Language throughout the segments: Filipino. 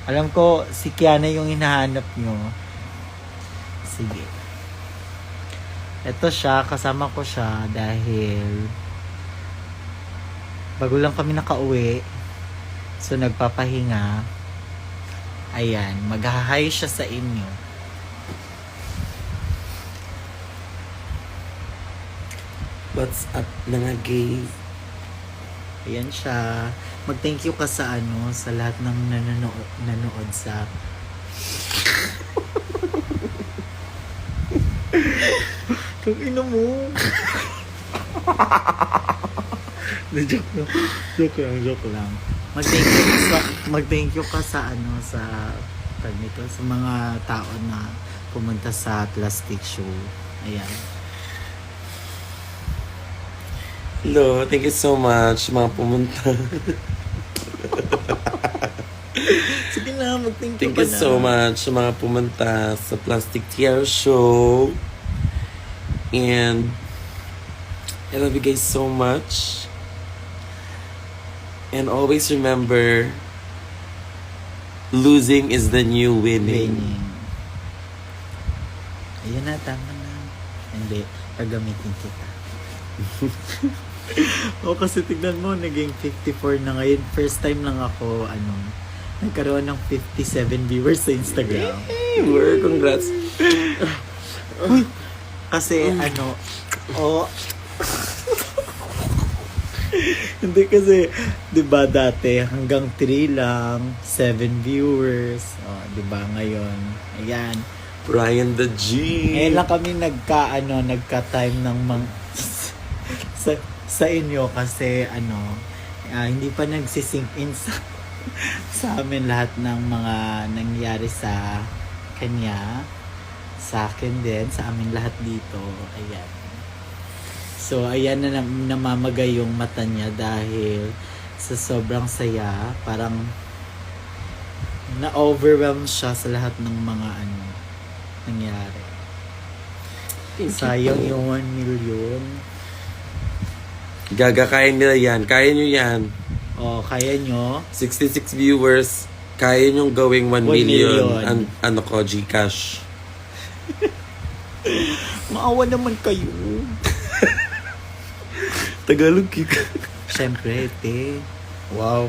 Alam ko, si Kiana yung hinahanap nyo. Sige. Ito siya, kasama ko siya dahil bago lang kami nakauwi. So, nagpapahinga. Ayan, mag-hi siya sa inyo. What's up mga gays? Ayan siya. Mag-thank you ka sa sa lahat ng nanood sa kung ino mo. Joke lang. Mag-thank you ka sa sa nito, sa mga tao na pumunta sa plastic show. Ayan. Hello, thank you so much mga pumunta. Sige na, mag-thank you Thank ka you na. so much sa mga pumunta sa Plastic Tier Show. And I love you guys so much. And always remember, losing is the new winning. Ayan na, tama na. Hindi, pagamitin kita. Kasi tignan mo, naging 54 na ngayon. First time lang ako, nagkaroon ng 57 viewers sa Instagram. Hey, congrats. Kasi hindi kasi, di ba dati, hanggang 3 lang, 7 viewers. Di ba ngayon? Ayan. Brian the G. Ngayon lang kami nagka-time ng sa inyo kasi hindi pa nagsisink in sa amin lahat ng mga nangyari sa kanya, sa akin din, sa amin lahat dito. Ayan. So, ayan na namamagay yung mata niya dahil sa sobrang saya, parang na-overwhelm siya sa lahat ng mga nangyari. Sayang yung 1 million. Gaga, kaya nila yan. Kaya nyo yan. Kaya nyo. 66 viewers. Kaya nyo gawing 1 million. Ano ko, Gcash. Maawa naman kayo. Tagalog kika. Siyempre, te. Wow.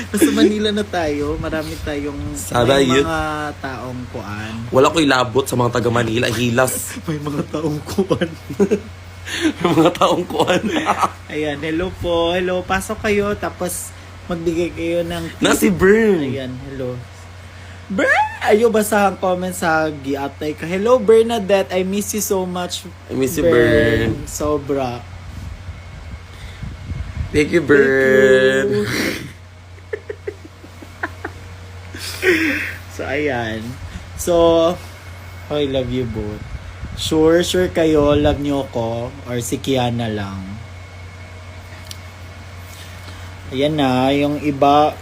Nasa Manila na tayo. Marami tayong Sana may yun. mga taong kuan. Wala ko'y labot sa mga taga Manila. Hilas. May mga taong kuan. May mga taong kuhan. Ayan, hello po. Hello, pasok kayo. Tapos, magbigay kayo ng tip. Na si Bern. Ayan, hello. Bern! Ayaw basa ang comment sa giatay ka. Hello, Bernadette. I miss you so much. I miss you, Bern. Sobra. Thank you, Bern. So, ayan. So, I love you both. Sure kayo, love nyo ako, or si Kiana lang. Ayan na, yung iba,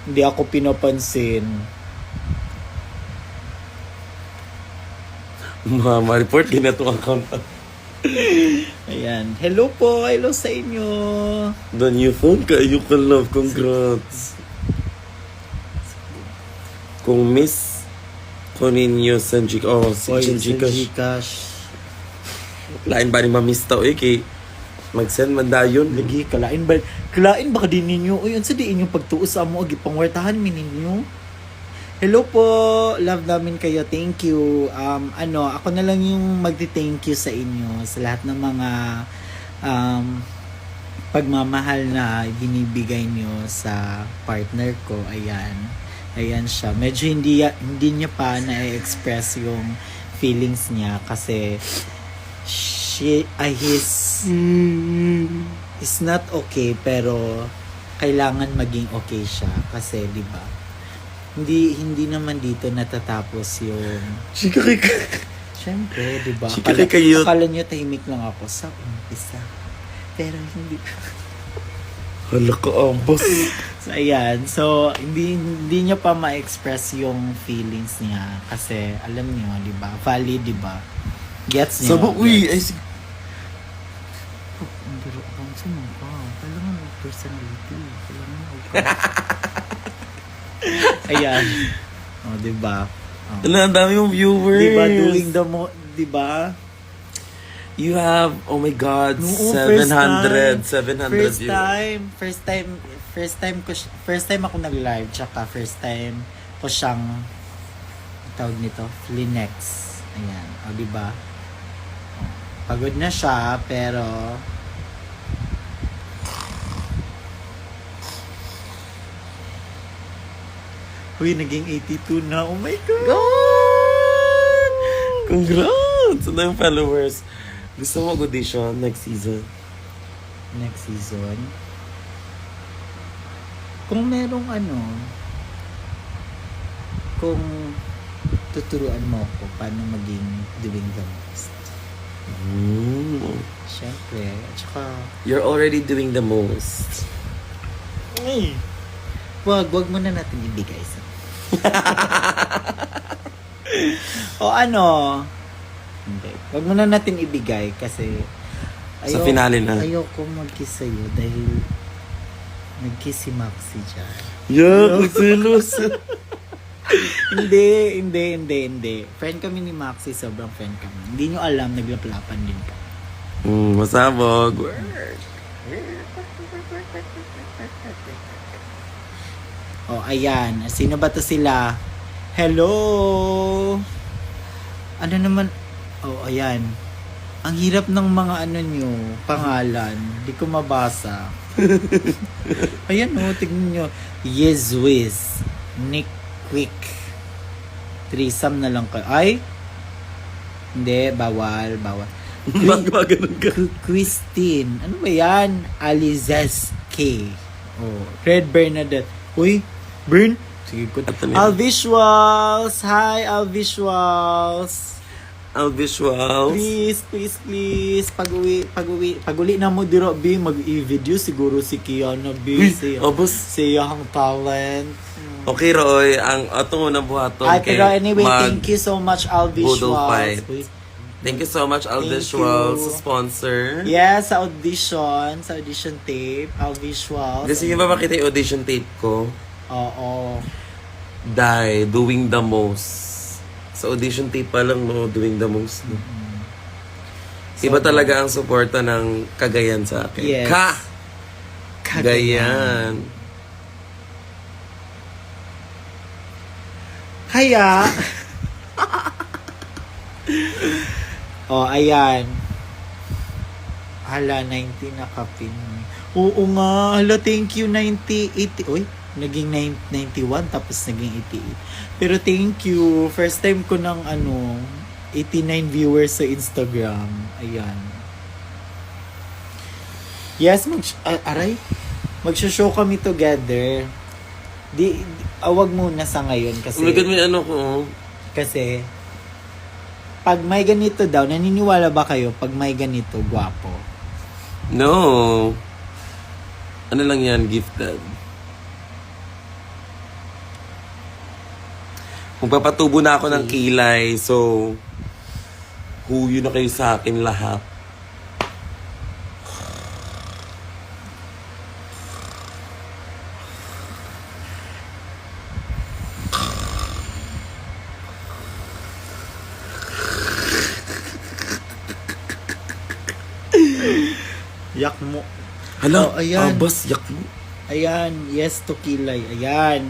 hindi ako pinapansin. Ma-report ginato ang account. Ayan. Hello po, hello sa inyo. The new phone ka, you can love. Congrats. Kung miss ko ninyo sa Gcash. Lain ba ni mamiss tao kay mag-send man dayon. Lagi, kalain ba ka din ninyo? Uy, unsa di inyong pagtuos sa mo, gipangwartahan mi ninyo. Hello po, love namin kayo, thank you. Ako na lang yung magti-thank you sa inyo, sa lahat ng mga pagmamahal na binibigay nyo sa partner ko. Ayan siya. Medyo hindi niya pa na-express yung feelings niya kasi he's not okay, pero kailangan maging okay siya kasi 'di ba? Hindi naman dito natatapos yung Siyempre, 'di ba? Akala niyo tahimik lang ako sa umpisa. Pero hindi. Hala ka, ambos. So, ayan. So, hindi niya pa ma-express yung feelings niya kasi alam niyo, 'di ba? Valid, 'di ba? Gets niyo. Sabo, uy, ay sige. Ang biro bang sa mga. Kailangan ng personality. Kailangan ng Ayan. Oh, diba? Oh. Ano, ang dami yung viewers. Diba doing the diba? You have, oh my God, Oo, 700 First viewers. time ako nag-live, tsaka first time ko siyang tawag nito, Flinex. Ayan, o diba? Oh, pagod na siya, pero uy, naging 82 na. Oh my God! God! Congrats! Ano yung followers? Gusto mo mag-audition next season? Next season. Kung merong kung tuturuan mo ako paano maging doing the most. Siyempre. At saka, You're already doing the most. wag mo na natin ibigay sa o hindi. Wag mo na natin ibigay kasi Sa finale na. Ayoko mag-kiss sa'yo dahil nag-kiss si Maxi dyan. Yeah, magsilos. Hindi. Friend kami ni Maxi, sobrang friend kami. Hindi nyo alam, naglaplapan din ka. Masabog. Oh, ayan. Sino ba to sila? Hello! Ano naman? Oh, ayan. Ang hirap ng mga nyo, pangalan. Di ko mabasa. Ayan tignan nyo. Yezwiz. Nick Quick. Threesome na lang kayo. Ay! Hindi, bawal. Bakit ganun ka? Christine. Ano ba yan? Alizeske. Oh, Red Bernadette. Uy, Bern? Sige ko. Alvisuals! Hi, Alvisuals! Alvisuals. Please. Pag-uli na mo diro, B, mag-i-video siguro si Kiana, B. Siya ang talent. Okay, Roy. Ang atong unang buhaton Pero anyway, thank you so much, Budol Alvisuals. fight. Thank you so much, Alvisuals, you. sa sponsor. Yes, sa audition tape, Alvisuals. Kasi yung ba makita yung audition tape ko? Oo. Doing the most. Sa audition tape pa lang, no, doing the most. No? Iba talaga ang suporta ng Cagayan sa akin. Yes. Cagayan. Kaya, oh, ayan. Hala, 90 na kapin. Oo nga, hala, thank you, 90, 80, uy, naging 91, tapos naging 88. Pero thank you, first time ko ng 89 viewers sa Instagram. Ayan. Yes, magsho-show kami together. Awag muna sa ngayon kasi Umigan mo yung ano ko. kasi pag may ganito daw, naniniwala ba kayo pag may ganito, gwapo? No. Ano lang yan, gifted. Magpapatubo na ako ng kilay, so huyo na kayo sa akin lahat. Yak mo. Hala, Oh, ayan. abas, yak mo. Ayan, yes to kilay. Ayan.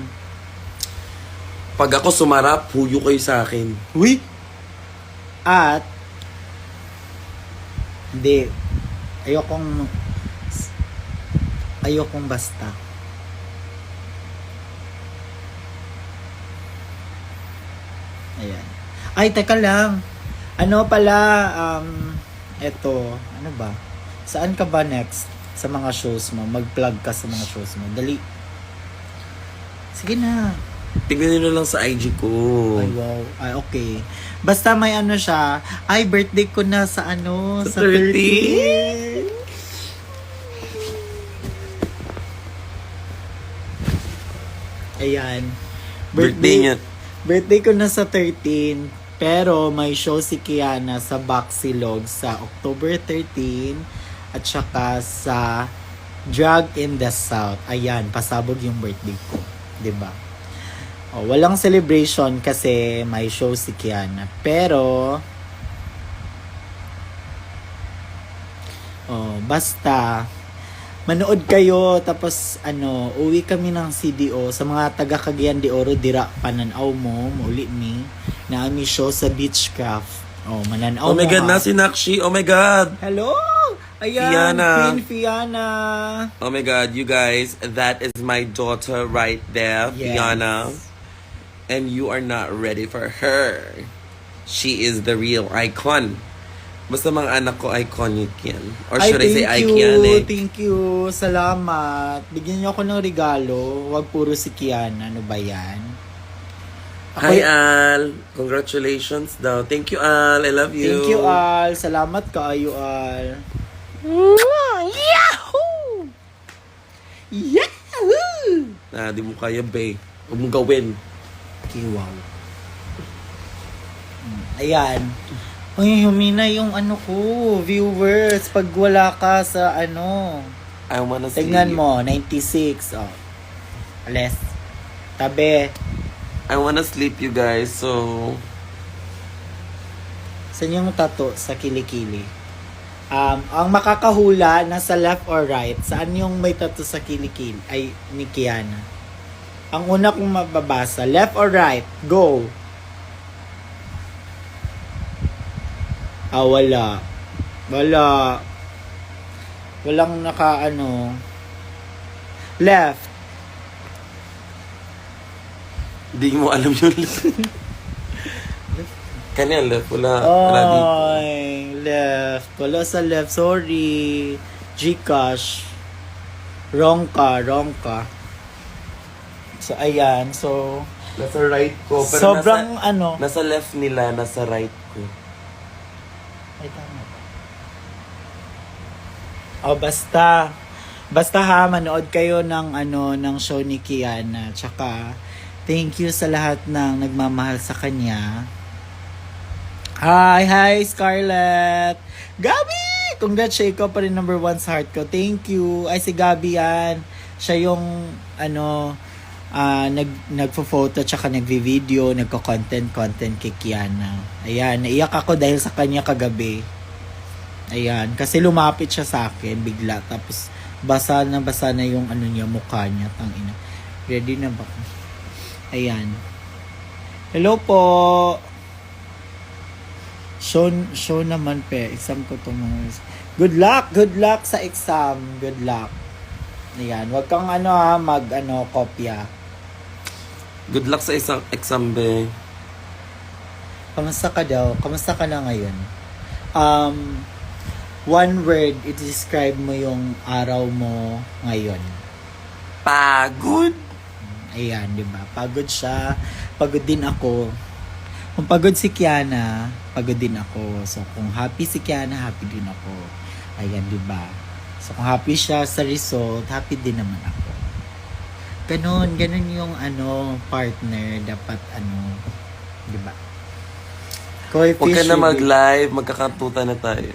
Pag ako sumarap, huyo kayo sa akin. Uy! At, hindi. Ayokong basta. Ayan. Ay, teka lang. Ano pala, eto, ano ba? Saan ka ba next sa mga shows mo? Mag-plug ka sa mga shows mo. Dali. Sige na. Tignan nyo lang sa IG ko. Ay, wow. Ay, okay. Basta may ano siya. Ay, birthday ko na sa Sa sa 13. Ayan. Birthday niya. Birthday ko na sa 13. Pero may show si Kiana sa Baxilog sa October 13. At saka sa Drag in the South. Ayan, pasabog yung birthday ko. 'Di ba? Oh, walang celebration kasi may show si Kiana. Pero, basta, manood kayo, tapos, uwi kami ng CDO. Sa mga taga Cagayan de Oro, dira, pananaw mo, mauli ni, na ami show sa Beechcraft. Oh, mananaw Oh my mo, God, ha. na si Nakshi. Oh my God. Hello! Ayan, Fiana. Queen Fiana. Oh my God, you guys, that is my daughter right there, Yes. Fiona. And you are not ready for her. She is the real icon. Basta mga anak ko, iconic yan. Or should I say iconic? Thank you. Salamat. Bigyan niyo ako ng regalo. Huwag puro si Kiana. Ano ba yan? Hi, Al. Congratulations daw. Thank you, Al. I love you. Thank you, Al. Salamat kaayo, Al. Yahoo! Yahoo! Di mo kaya, babe. Huwag mong gawin. Okay, wow. Ayan. Uy, humina yung ko, viewers. Pag wala ka sa I wanna see. tignan mo, 96. Oh. Ales. Tabi. I wanna sleep, you guys. So, Saan yung tato? Sa kilikili. Ang makakahula, nasa left or right. Saan yung may tato sa kilikili? Ay, ni Kiana. Ang una kong mababasa, left or right? Go! Wala. Wala. Walang Left. di mo alam yun. Kanya left. Wala dito. Ay, left. Wala sa left. Sorry. Gcash. Wrong ka. So, ayan. So, Nasa right ko. Pero sobrang nasa left nila, nasa right ko. Ay, tama ba? Basta. Basta ha, manood kayo ng ng show ni Kiana. Tsaka, thank you sa lahat ng nagmamahal sa kanya. Hi, Scarlett! Gabi! Congrats, siya ikaw pa rin number 1 sa heart ko. Thank you. Ay, si Gabi yan. Siya yung, nagpo-photo tsaka nagvi-video, nagko-content kay Kiana. Ayan, naiyak ako dahil sa kanya kagabi. Ayan, kasi lumapit siya sa akin bigla. Tapos, basa na yung niya, mukha niya. Tangina. Ready na ba? Ayan. Hello po! Show naman pe. Exam ko itong mga... Good luck sa exam. Good luck. Ayan. Huwag kang kopya. Good luck sa isang exam, be. Kamusta ka daw? Kamusta ka na ngayon? One word, i-describe mo yung araw mo ngayon. Pagod! Ayan, di ba? Pagod siya. Pagod din ako. Kung pagod si Kiana, pagod din ako. So, kung happy si Kiana, happy din ako. Ayan, di ba? So, kung happy siya sa result, happy din naman ako. Ganun yung partner. Dapat di ba? Huwag ka na mag-live, magkakatuta na tayo.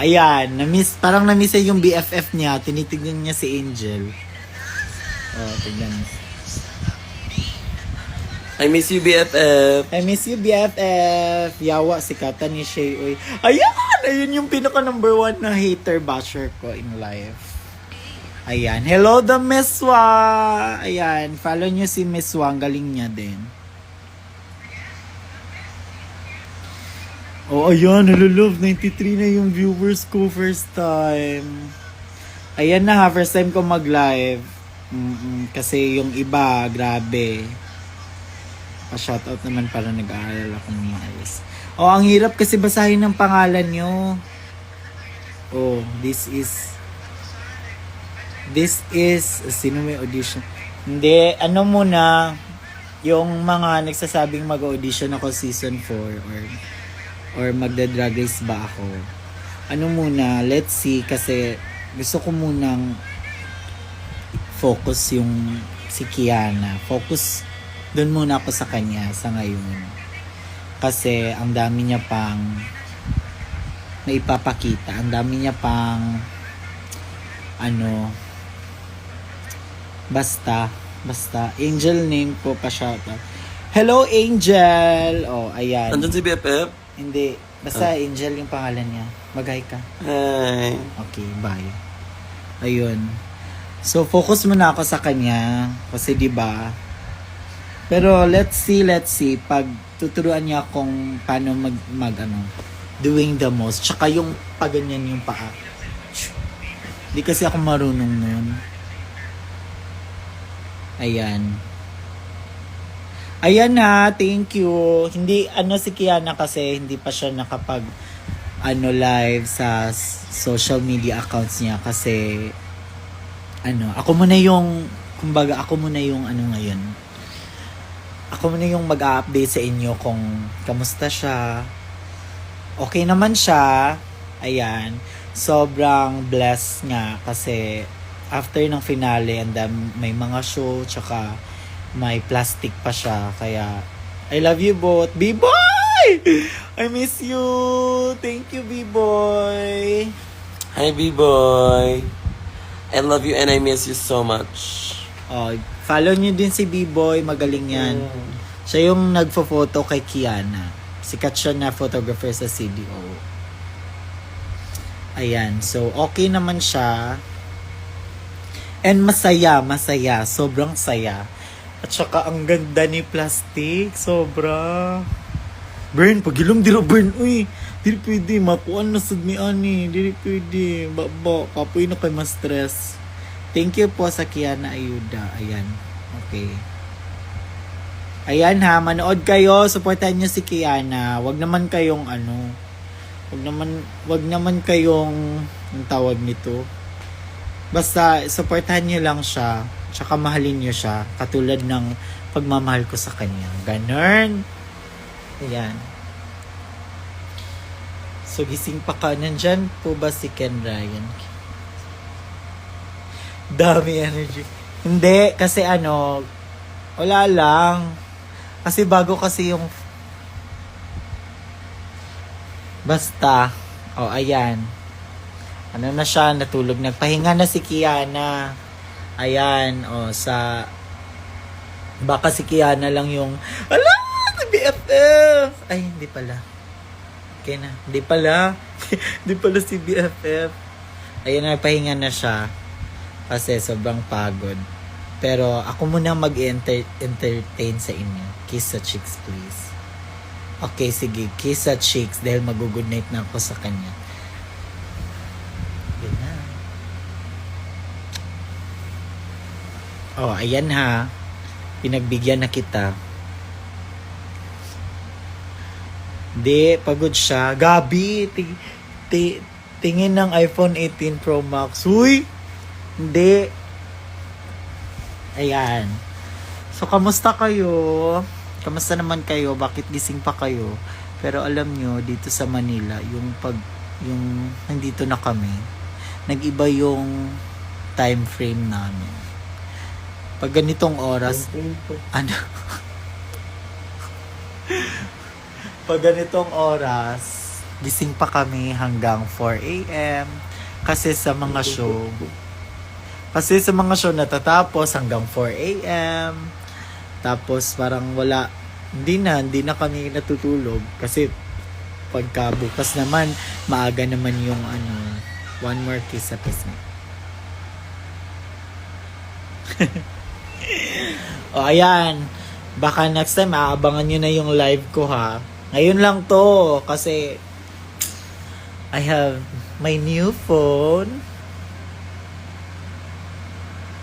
Ayan, parang na-miss niya yung BFF niya. Tinitignan niya si Angel. Tignan. I miss you, BFF. I miss you, BFF. Yawa, sikatan ni Shay. Uy. Ayan! Ayun yung pinaka number 1 na hater basher ko in life. Ayan. Hello, the Meswa! Ayan. Follow nyo si Meswa. Ang galing niya din. Ayan. Hello, love. 93 na yung viewers ko first time. Ayan na ha. First time ko mag-live. Kasi yung iba, grabe. Pa-shoutout naman para nag-aaral ako ng maayos. Ang hirap kasi basahin ng pangalan nyo. This is, sino may audition? Hindi, muna, yung mga nagsasabing mag-audition ako season 4 or magda-drag race ba ako. Muna, let's see, kasi gusto ko munang focus yung si Kiana. Focus dun muna ako sa kanya sa ngayon. Kasi ang dami niya pang maipapakita. Ang dami niya pang basta Angel name ko pa siya. Hello Angel! Oh, ayan. Andun si BFF? Hindi. Basta Angel yung pangalan niya. Mag-hi ka. Hi. Okay, bye. Ayun. So, focus muna ako sa kanya. Kasi, di ba? Pero, let's see. Pag tuturuan niya kung paano doing the most. Tsaka yung paganyan yung paa. Di kasi ako marunong nun. Ayan. Ayan na, thank you. Hindi, si Kiana kasi hindi pa siya nakapag live sa social media accounts niya kasi ako muna yung ngayon. Ako muna yung mag-update sa inyo kung kamusta siya. Okay naman siya. Ayan. Sobrang blessed nga kasi after ng finale and may mga show tsaka may plastic pa siya. Kaya I love you both. B-Boy! I miss you. Thank you, B-Boy. Hi, B-Boy. I love you and I miss you so much. Oh, follow nyo din si B-Boy. Magaling yan. Siya yung nagfo-photo kay Kiana. Sikat siya na photographer sa CDO. Ayan. So, okay naman siya. And masaya. Sobrang saya. At saka ang ganda ni plastic. Sobra. Burn. Pagilom dira burn. Uy. Dili pwede. Mapuan na sad mi ani. Dili pwede. Baba. Kapoy na kay ma-stress. Thank you po sa Kiana Ayuda. Ayan. Okay. Ayan ha. Manood kayo. Supportan niyo si Kiana. Wag naman kayong Wag naman kayong ang tawag nito. Basta supportahan niyo lang siya. Tsaka mahalin niyo siya. Katulad ng pagmamahal ko sa kanya. Ganun. Ayan. So, gising pa ka. Nandyan po ba si Ken Ryan? Dami energy. Hindi. Kasi wala lang. Kasi bago kasi yung basta. Oh, ayan. Na siya, natulog. Nagpahinga na si Kiana. Ayan, baka si Kiana lang yung, ala, si BFF! Ay, hindi pala. Okay na. Hindi pala. Hindi pala si BFF. Ayan, nagpahinga na siya. Kasi sobrang pagod. Pero ako muna mag-entertain sa inyo. Kiss sa cheeks, please. Okay, sige. Kiss sa cheeks dahil mag-good night na ako sa kanya. Yan na. Oh, ayan ha. Pinagbigyan na kita. Di, pagod siya. Gabi, tingin ng iPhone 18 Pro Max. Uy! Hindi. Ayan. So, kamusta kayo? Kamusta naman kayo? Bakit gising pa kayo? Pero alam nyo, dito sa Manila, yung nandito na kami, nag-iba yung time frame namin. Pag ganitong oras, pag ganitong oras, gising pa kami hanggang 4 a.m. Kasi sa mga show natatapos hanggang 4 a.m. Tapos parang hindi na kami natutulog. Kasi pagka bukas naman, maaga naman yung one more kiss sa pisngi. O ayan, baka next time aabangan nyo na yung live ko ha. Ngayon lang to kasi I have my new phone.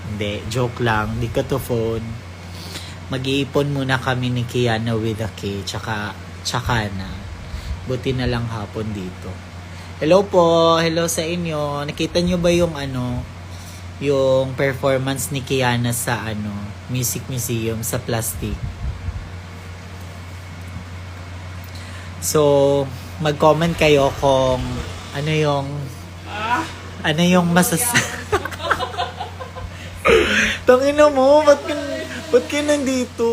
Hindi, joke lang, di ko to phone. Mag-iipon muna kami ni Kiana with a K, tsaka na. Buti na lang hapon dito. Hello po, hello sa inyo. Nakita nyo ba yung yung performance ni Kiana sa Music Museum sa plastic? So, mag-comment kayo kung ano yung Tangina mo, ba't Ba't kayo nandito?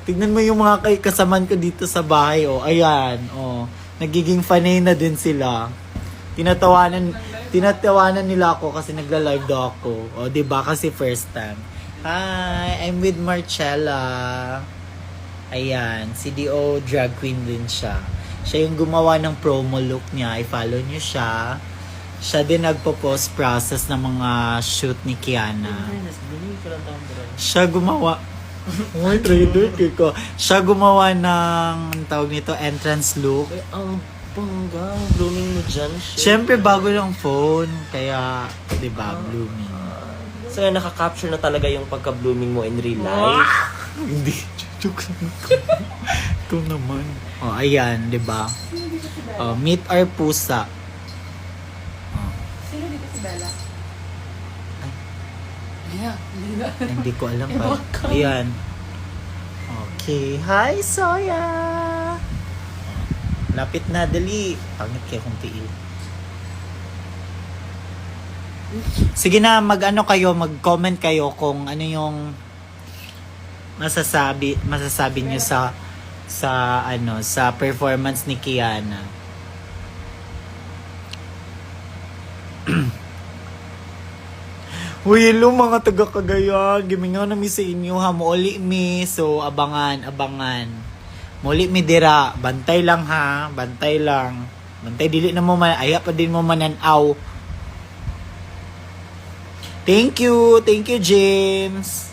Tignan mo yung mga kasaman ko dito sa bahay, oh. Ayan, oh. Nagiging fanay na din sila. Tinatawanan nila ako kasi nagla-live daw ako. O, diba? Kasi first time. Hi, I'm with Marcella. Ayan, CDO drag queen din siya. Siya yung gumawa ng promo look niya. I-follow niyo siya. Siya din nagpo-post process ng mga shoot ni Kiana. Siya gumawa. Uy, trader ko. Siya gumawa ng, ang tawag nito, entrance look. Ang bangga, blooming mo dyan. Siyempre, bago lang phone. Kaya, di ba, blooming. So, nakaka-capture na talaga yung pagka-blooming mo in real life. Hindi. Joke lang ito. Ito naman. Oh, ayan, di ba? Oh, meet our pusa. Sino dito si Bella? Hindi ko alam pa. Ayan. Okay. Hi, Soya! Lapit na, dali. Pangit kayo kung tiil. Sige na, mag-ano kayo, mag-comment kayo kung ano yung masasabi niyo sa performance ni Kiana. Uy, hello mga taga Cagayan. Gimingaw na mi sa inyo ha. Mauli mi. So, abangan. Mauli mi dira. Bantay lang ha. Bantay lang. Bantay dili na mo man. Aya pa din mo mananaw. Thank you. Thank you, James.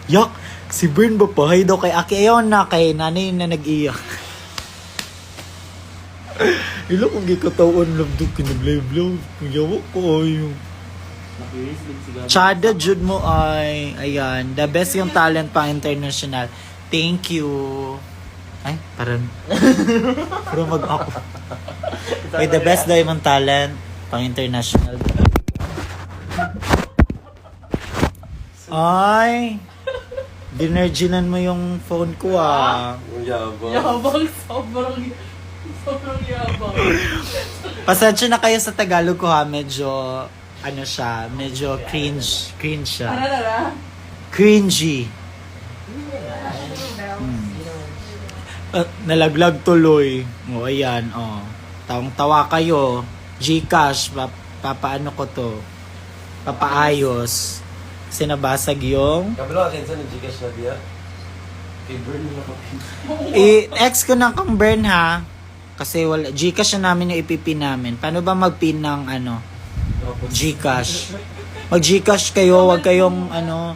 Yak. Si Bern ba pa? Hay daw kay Aki. Ayaw na kay nanay na nag-iyak. Ilo kung gikataon lang doon kinag-live-live. Yawa ko ay yung... Chada Jude mo ay... Ayan. The best yung talent pang international. Thank you. Ay, parang... Parang mag-ako. Ay, the best daw yung talent pang international. Ay! Dinerginan mo yung phone ko ah. Yabang, sobrang yabang. Pasensya na kayo sa Tagalog ko ha, medyo ano siya, medyo cringe siya. Cringy. Nalaglag tuloy. O ayan, oh. Tawang-tawa kayo. Gcash, papaano ko to? Papaayos. Kasi nabasag yung... Kabalo, akin sa nag-Gcash na diya. Kay Bern na kapin. I-ex ko na kang Bern ha. Kasi wala, Gcash na namin yung ipipin namin. Paano ba mag-pin ng ano? Gcash. Mag-Gcash kayo, wag kayong ano,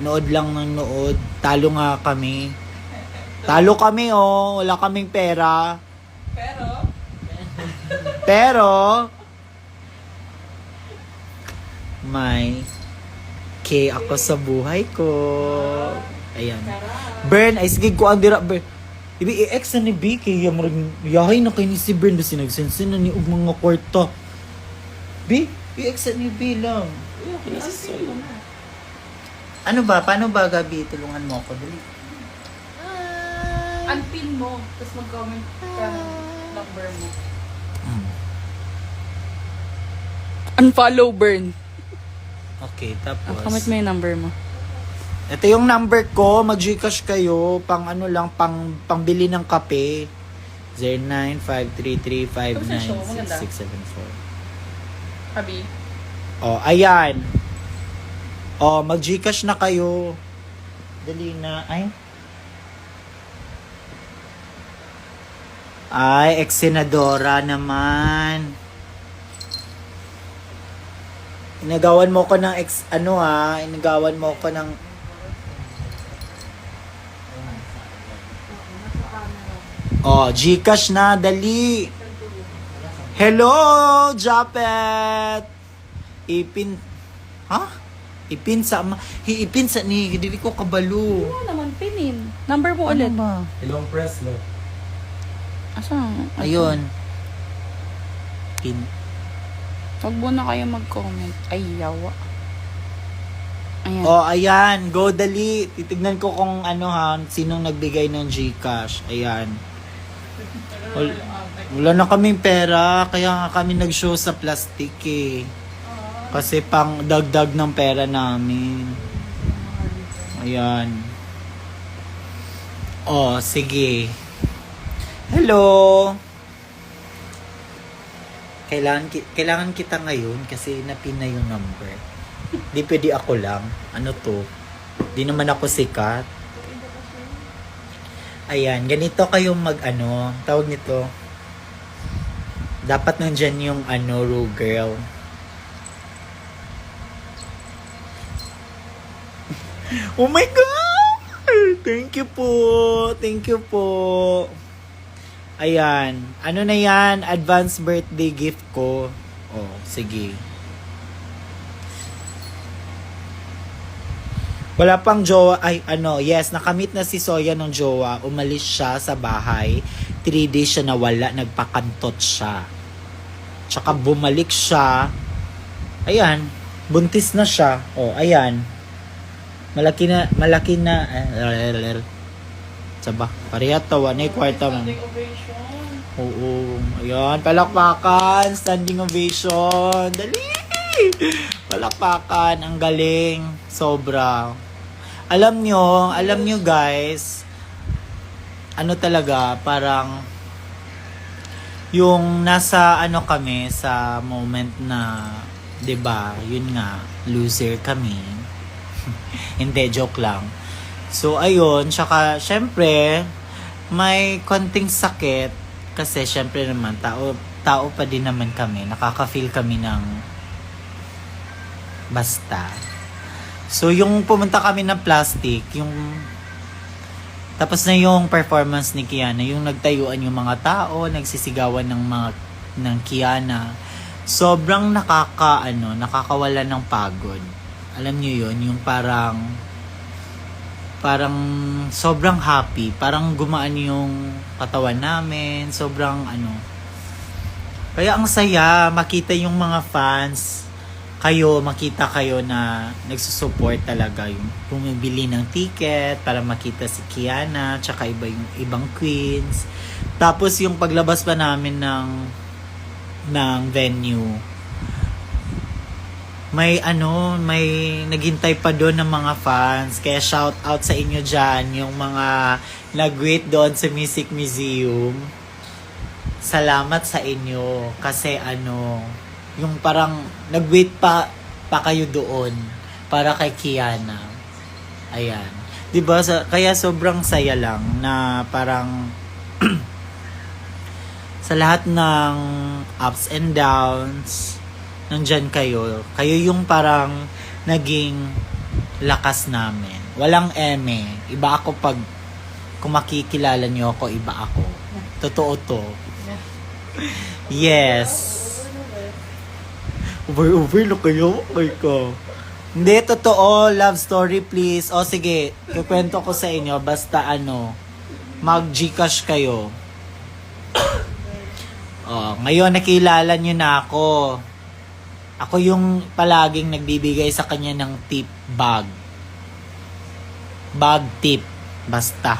nood lang ng nood. Talo nga kami. Talo kami oh, wala kaming pera. Pero may ako sa buhay ko. Ayan. Bern, ay sige ko ang dira Bern. Ibi i-ex na ni B kay yahay na kay ni si Bern kasi nagsensin na ni og mga kwarta. B, i-ex na ni B lang. Ano ba? Paano ba Gabi? Tulungan mo ako dali. Unpin mo, tapos mag-comment ka number mo. Unfollow Burn. Okay, tapos. Comment mo yung number mo. Ito yung number ko, mag-Gcash kayo, pang ano lang, pangbili ng kape. 0953359674. Habi. Oh, ayan. Oh, mag-Gcash na kayo. Dali na. Ay, ex-senadora naman. Inagawan mo ko ng inagawan mo ko ng Oh, Gcash na, dali. Hello, Japet. Ipin sa ni, dili ko kabalo. Ano naman, pinin. Number mo ulit. Ba? Ilong press, no? Asan? Ayun. Pin. Huwag muna kayo mag-comment. Ay, yawa. Ayan. Oh, ayan. Go, dali. Titignan ko kung sinong nagbigay ng Gcash. Ayan. Wala na kaming pera. Kaya nga kami nag-show sa plastic eh. Kasi pang dagdag ng pera namin. Ayan. Oh, sige. Hello. Kailangan kita ngayon kasi napin na yung number. Di pwede ako lang. Ano to? Di naman ako sikat. Ayan, ganito kayong tawag nito. Dapat nandyan yung Ru girl. Oh my God! Thank you po. Thank you po. Ayan. Ano na yan? Advance birthday gift ko. Oh, sige. Wala pang jowa. Yes, nakamit na si Soya ng jowa. Umalis siya sa bahay. 3 days siya nawala. Nagpakantot siya. Tsaka bumalik siya. Ayan. Buntis na siya. Oh, ayan. Malaki na. Saba. Pareha tawa na kwarta mo. Standing ovation. Oo. Ayan. Palakpakan. Standing ovation. Dali! Palakpakan. Ang galing. Sobra. Alam nyo guys, talaga, parang yung nasa kami sa moment na, 'di ba? Yun nga, loser kami. Hindi, joke lang. So, ayun, tsaka, syempre, may konting sakit, kasi syempre naman, tao pa din naman kami, nakaka-feel kami ng basta. So, yung pumunta kami ng plastic, tapos na yung performance ni Kiana, yung nagtayuan yung mga tao, nagsisigawan ng Kiana, sobrang nakakawala ng pagod. Alam niyo yun, yung parang sobrang happy, parang gumaan yung katawan namin, sobrang Kaya ang saya, makita yung mga fans, makita kayo na nagsusupport talaga, yung bumibili ng ticket para makita si Kiana, tsaka yung ibang queens. Tapos yung paglabas pa namin ng venue, may naghintay pa doon ng mga fans. Kaya shout out sa inyo dyan, yung mga nag-wait doon sa Music Museum. Salamat sa inyo kasi yung parang nag-wait pa kayo doon para kay Kiana. Ayan. 'Di ba? Kaya sobrang saya lang na parang sa lahat ng ups and downs, nandyan kayo. Kayo yung parang naging lakas namin. Walang eme. Iba ako kung makikilala nyo ako, iba ako. Totoo to. Yes. Over na kayo? Okay ko. Hindi, totoo. Love story, please. O sige, kukwento ko sa inyo. Basta mag-Gcash kayo. Ngayon nakilala nyo na ako. Ako yung palaging nagbibigay sa kanya ng tip bag. Bag tip. Basta.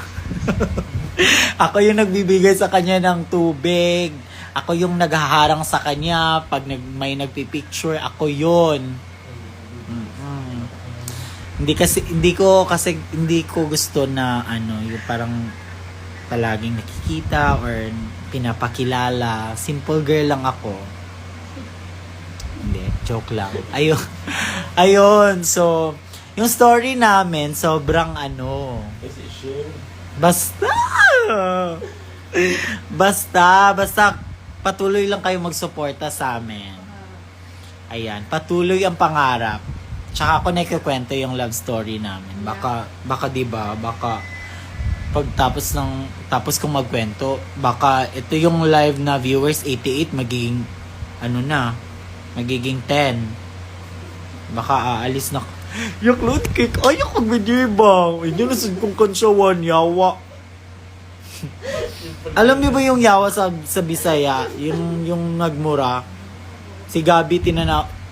Ako yung nagbibigay sa kanya ng tubig. Ako yung naghaharang sa kanya pag may nagpipicture, ako yun. Hindi ko gusto na yung parang palaging nakikita or pinapakilala. Simple girl lang ako. Hindi, joke lang. Ayun, so yung story namin sobrang Basta patuloy lang kayo magsuporta sa amin. Ayan, patuloy ang pangarap. Tsaka ako naikikwento yung love story namin. Baka diba, tapos kung magkwento, baka ito yung live na viewers 88 magiging magiging 10. Baka aalis na yung cloud cake. Ay, yung kagbidibang. Hindi nasad kong kansyawan, yawa. Alam niyo ba yung yawa sa Bisaya? Yung nagmura. Si Gabi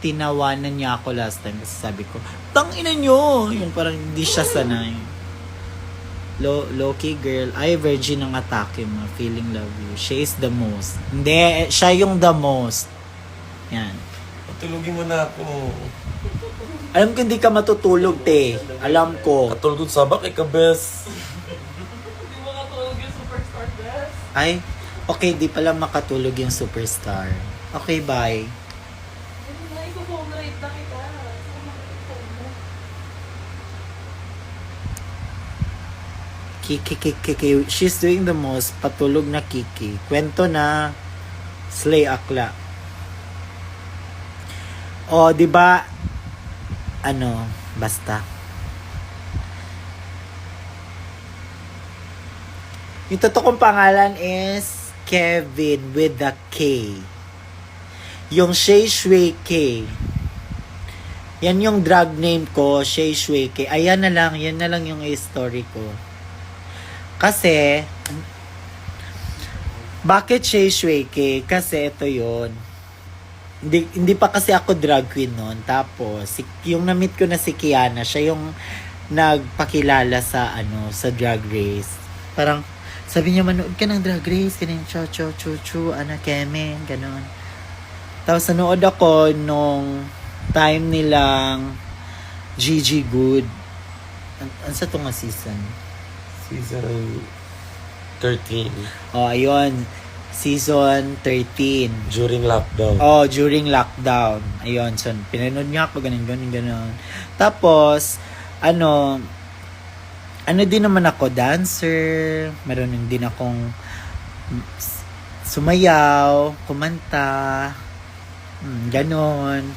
tinawanan niya ako last time kasi sabi ko, tangina nyo! Yung parang hindi siya sanay. Low-key girl. Ay, virgin ang atake mo. Feeling love you. She is the most. Hindi, siya yung the most. Yan. Patulugin mo na ako. Alam ko hindi ka matutulog, te. Alam ko. Katulog sa bakit ka, bes? Hindi mo katulog yung superstar best. Ay, okay, di pala makatulog yung superstar. Okay, bye. Hindi na, ito-phone rate na kita. Saan makikita mo? Kiki. She's doing the most patulog na Kiki. Kwento na slay akla. O, di ba? Ano, basta. Yung totoong pangalan is Kevin with the K. Yung Shay Shui K. Yan yung drag name ko, Shay Shui K. Ayan na lang, yan na lang yung story ko. Kasi, bakit Shay Shui K? Kasi ito yon. Hindi pa kasi ako drag queen noon. Tapos, yung na-meet ko na si Kiana, siya yung nagpakilala sa sa drag race. Parang, sabi niya, manood ka ng drag race, ganyan, chu, ana, keme, ganon. Tapos, nanood ako nung time nilang Gigi Good. Ano sa itong season? Season 13. Oh, ayun. Season 13. During lockdown. Oh, during lockdown. Ayun, so pinanood niya ako, ganun. Tapos, ano din naman ako, dancer. Meron din akong sumayaw, kumanta, ganon.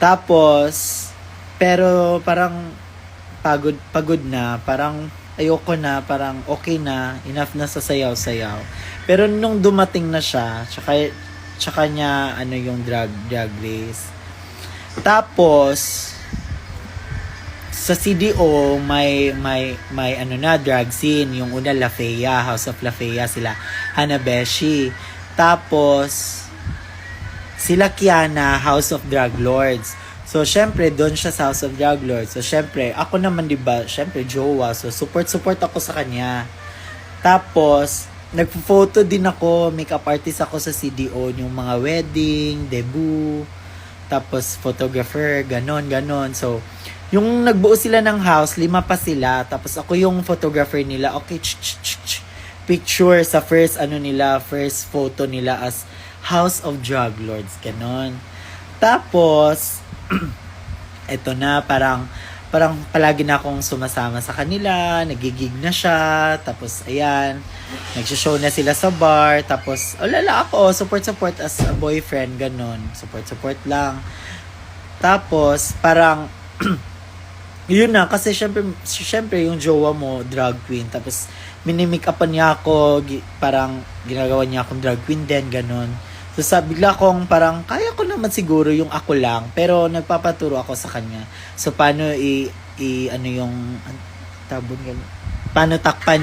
Tapos, pero parang pagod na, parang ayoko na, parang okay na, enough na sa sayaw-sayaw. Pero nung dumating na siya, tsaka niya, yung drag race. Tapos, sa CDO, may drag scene. Yung una, La Fea, House of La Fea, sila Hanabeshi. Tapos, sila Kiana, House of Drag Lords. So, syempre, doon siya sa House of Drag Lords. So, syempre, ako naman, diba, syempre, jowa. So, support ako sa kanya. Tapos, nagpo-photo din ako, makeup artist ako sa CDO, yung mga wedding, debut, tapos photographer, ganon. So, yung nagbuo sila ng house, 5 pa sila, tapos ako yung photographer nila. Okay, picture sa first photo nila as House of Drag Lords, ganon. Tapos, eto na, parang palagi na akong sumasama sa kanila, nagigig na siya, tapos ayan, nagsishow na sila sa bar, tapos alala ako, support as a boyfriend, ganon, support lang. Tapos, parang, yun na, kasi syempre yung jowa mo, drag queen, tapos minimake-upan niya ako, parang ginagawa niya akong drag queen din, ganon. So, bigla kong parang, kaya ko naman siguro yung ako lang, pero nagpapaturo ako sa kanya. So, paano paano takpan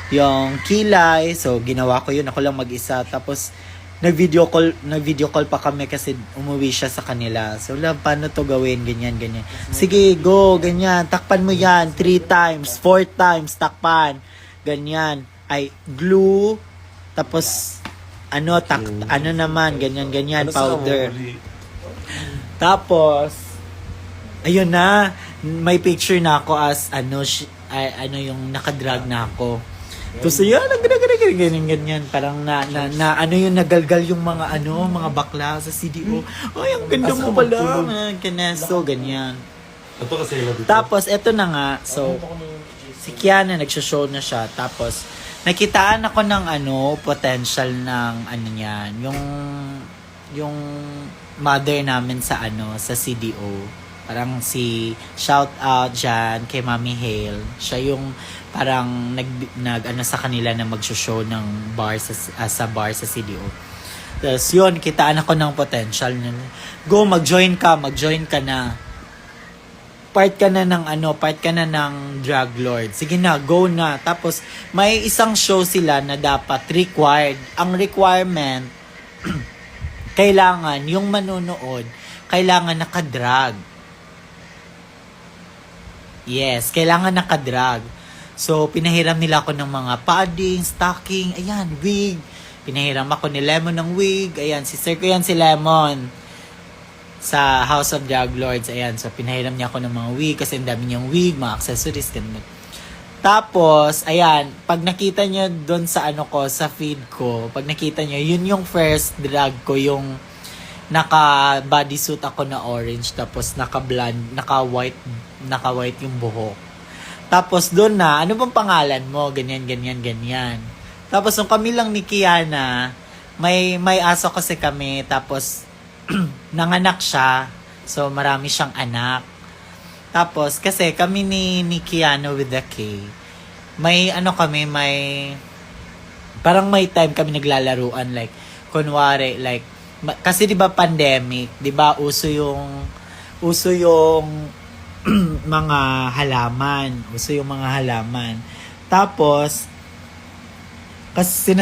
yung kilay. So, ginawa ko yun, ako lang mag-isa. Tapos, nag-video call pa kami kasi umuwi siya sa kanila. So, paano to gawin, ganyan. Sige, go, ganyan, takpan mo yan, 3 times, 4 times, takpan, ganyan. Ay, glue, tapos, ganyan, powder. Tapos, ayun na, may picture na ako as, yung nakadrag na ako. Tapos, yan, ganyan, parang yung nagalgal yung mga bakla sa CDO. Ay, ang ganda mo pala, kaneso, ganyan. Tapos, eto na nga, so, si Kiana, nagsho-show na siya, tapos, nakitaan ako ng potential ng niyan, yung mother namin sa sa CDO. Parang shout out dyan kay Mami Hale. Siya yung parang nag sa kanila na mag-show ng bar sa bar sa CDO. Tapos yun, kitaan ako ng potential. Go, mag-join ka na. Part ka na ng drag lord. Sige na, go na. Tapos, may isang show sila na dapat required. Ang requirement, kailangan, yung manonood, kailangan nakadrag. Yes, kailangan nakadrag. So, pinahiram nila ako ng mga padding, stocking, ayan, wig. Pinahiram ako ni Lemon ng wig. Ayan, si Sir ko yan si Lemon. sa House of Drag Lords. Ayan, so pinahiram niya ako ng mga wig kasi ang dami niyang wig, mga accessories, ganun. Tapos, ayan, pag nakita niyo doon sa ano ko, sa feed ko, pag nakita niyo, yun yung first drag ko, yung naka bodysuit ako na orange, tapos naka blonde, naka white yung buhok. Tapos doon na, ano bang pangalan mo? Ganyan. Tapos nung kami lang ni Kiana, may aso kasi kami, tapos nanganak siya. So marami siyang anak. Tapos kasi kami ni Kiana with the K, may ano kami, parang may time kami naglalaruan, like kunwari like kasi 'di ba pandemic, 'di ba uso yung mga halaman. Tapos, kasi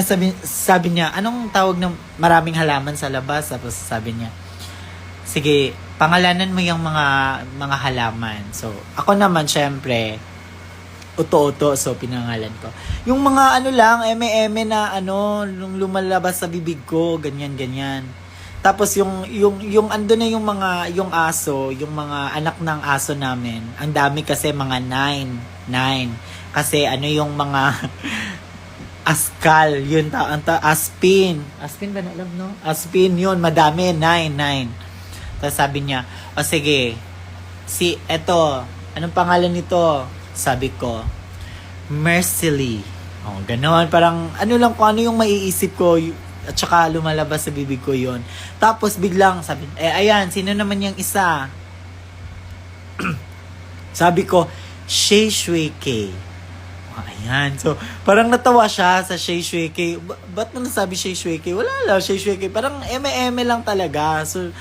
sabi niya, anong tawag ng maraming halaman sa labas? Tapos sabi niya, sige, pangalanan mo yung mga halaman. So, ako naman, syempre, uto-uto, so pinangalan ko. Yung mga ano lang, eme-eme na ano, nung lumalabas sa bibig ko, ganyan. Tapos yung ando na yung aso, yung mga anak ng aso namin. Ang dami kasi mga 9. Kasi ano yung mga askal, yun aspin. Aspin ba na alam, no? Aspin yun, madami, 9. Tapos sabi niya, o sige, eto, anong pangalan nito? Sabi ko, Mercily. O, ganon, parang ano lang kung ano yung maiisip ko, at saka lumalabas sa bibig ko yon. Tapos biglang sabi, ayan, sino naman yung isa? Sabi ko, Shay Shui K. Ayan. So, parang natawa siya sa Shay Shui K. Ba't mo nasabi Shay Shui K? Wala lang, Shay Shui K. Parang eme-eme lang talaga. So,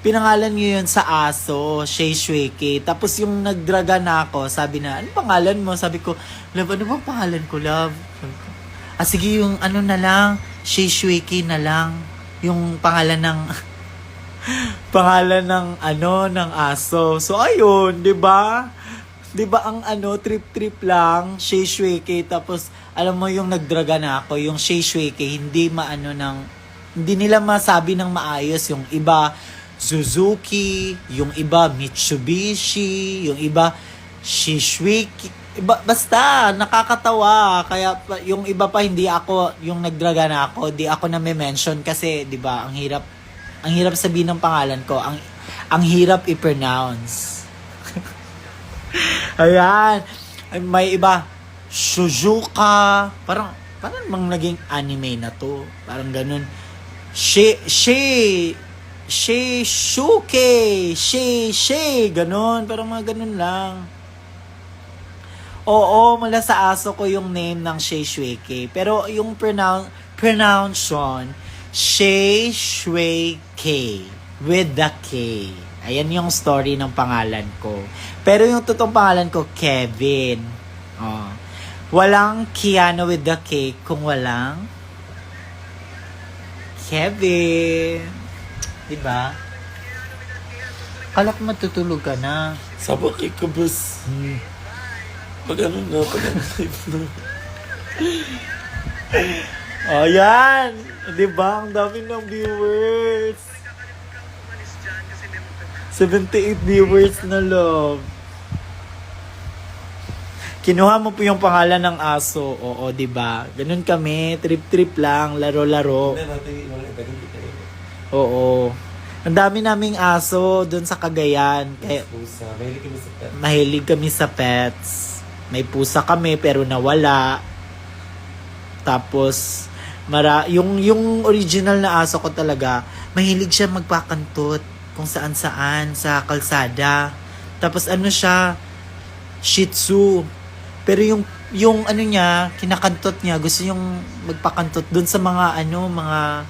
pinangalan niyo yun sa aso, Shay Shui K. Tapos yung nagdraga na ako, sabi na, ano pangalan mo? Sabi ko, love, ano bang pangalan ko, love? Sige, yung ano na lang, Shay Shui K na lang. Yung pangalan ng ng aso. So, ayun, 'di ba? 'Di ba ang trip lang, Shay Shui K, tapos alam mo yung nagdraga na ako, yung Shay Shui K, hindi nila masabi ng maayos. Yung iba Suzuki, yung iba Mitsubishi, yung iba Shishwiki. Basta nakakatawa, kaya yung iba pa hindi ako, yung nagdraga na ako, di ako na mention kasi 'di ba, ang hirap sabihin ng pangalan ko, ang hirap i-pronounce. Ayan, may iba Suzuka, parang mang naging anime na to, parang ganun. Shuke, ganun, parang mga ganun lang. Oo, mula sa aso ko yung name ng Shay Shui K. Pero yung pronunciation, Shay Shui K. With the K. Ayan yung story ng pangalan ko. Pero yung totoong pangalan ko, Kevin. Oh. Walang Kiana with the K kung walang Kevin. Diba? Kala ko matutulog ka na. Sabak ka, boss. Pag ano na. Ayan! Diba? Ang dami ng viewers. 78 viewers na, love. Kinuha mo po yung pangalan ng aso. Oo, diba? Ganun kami. Trip-trip lang. Laro-laro. Oo. Ang dami naming aso doon sa Cagayan. Kaya, mahilig kami sa pets. May pusa kami pero nawala. Tapos yung original na aso ko talaga, mahilig siya magpakantot kung saan-saan sa kalsada. Tapos ano siya, Shih Tzu. Pero yung ano niya, kinakantot niya, gusto yung magpakantot doon sa mga mga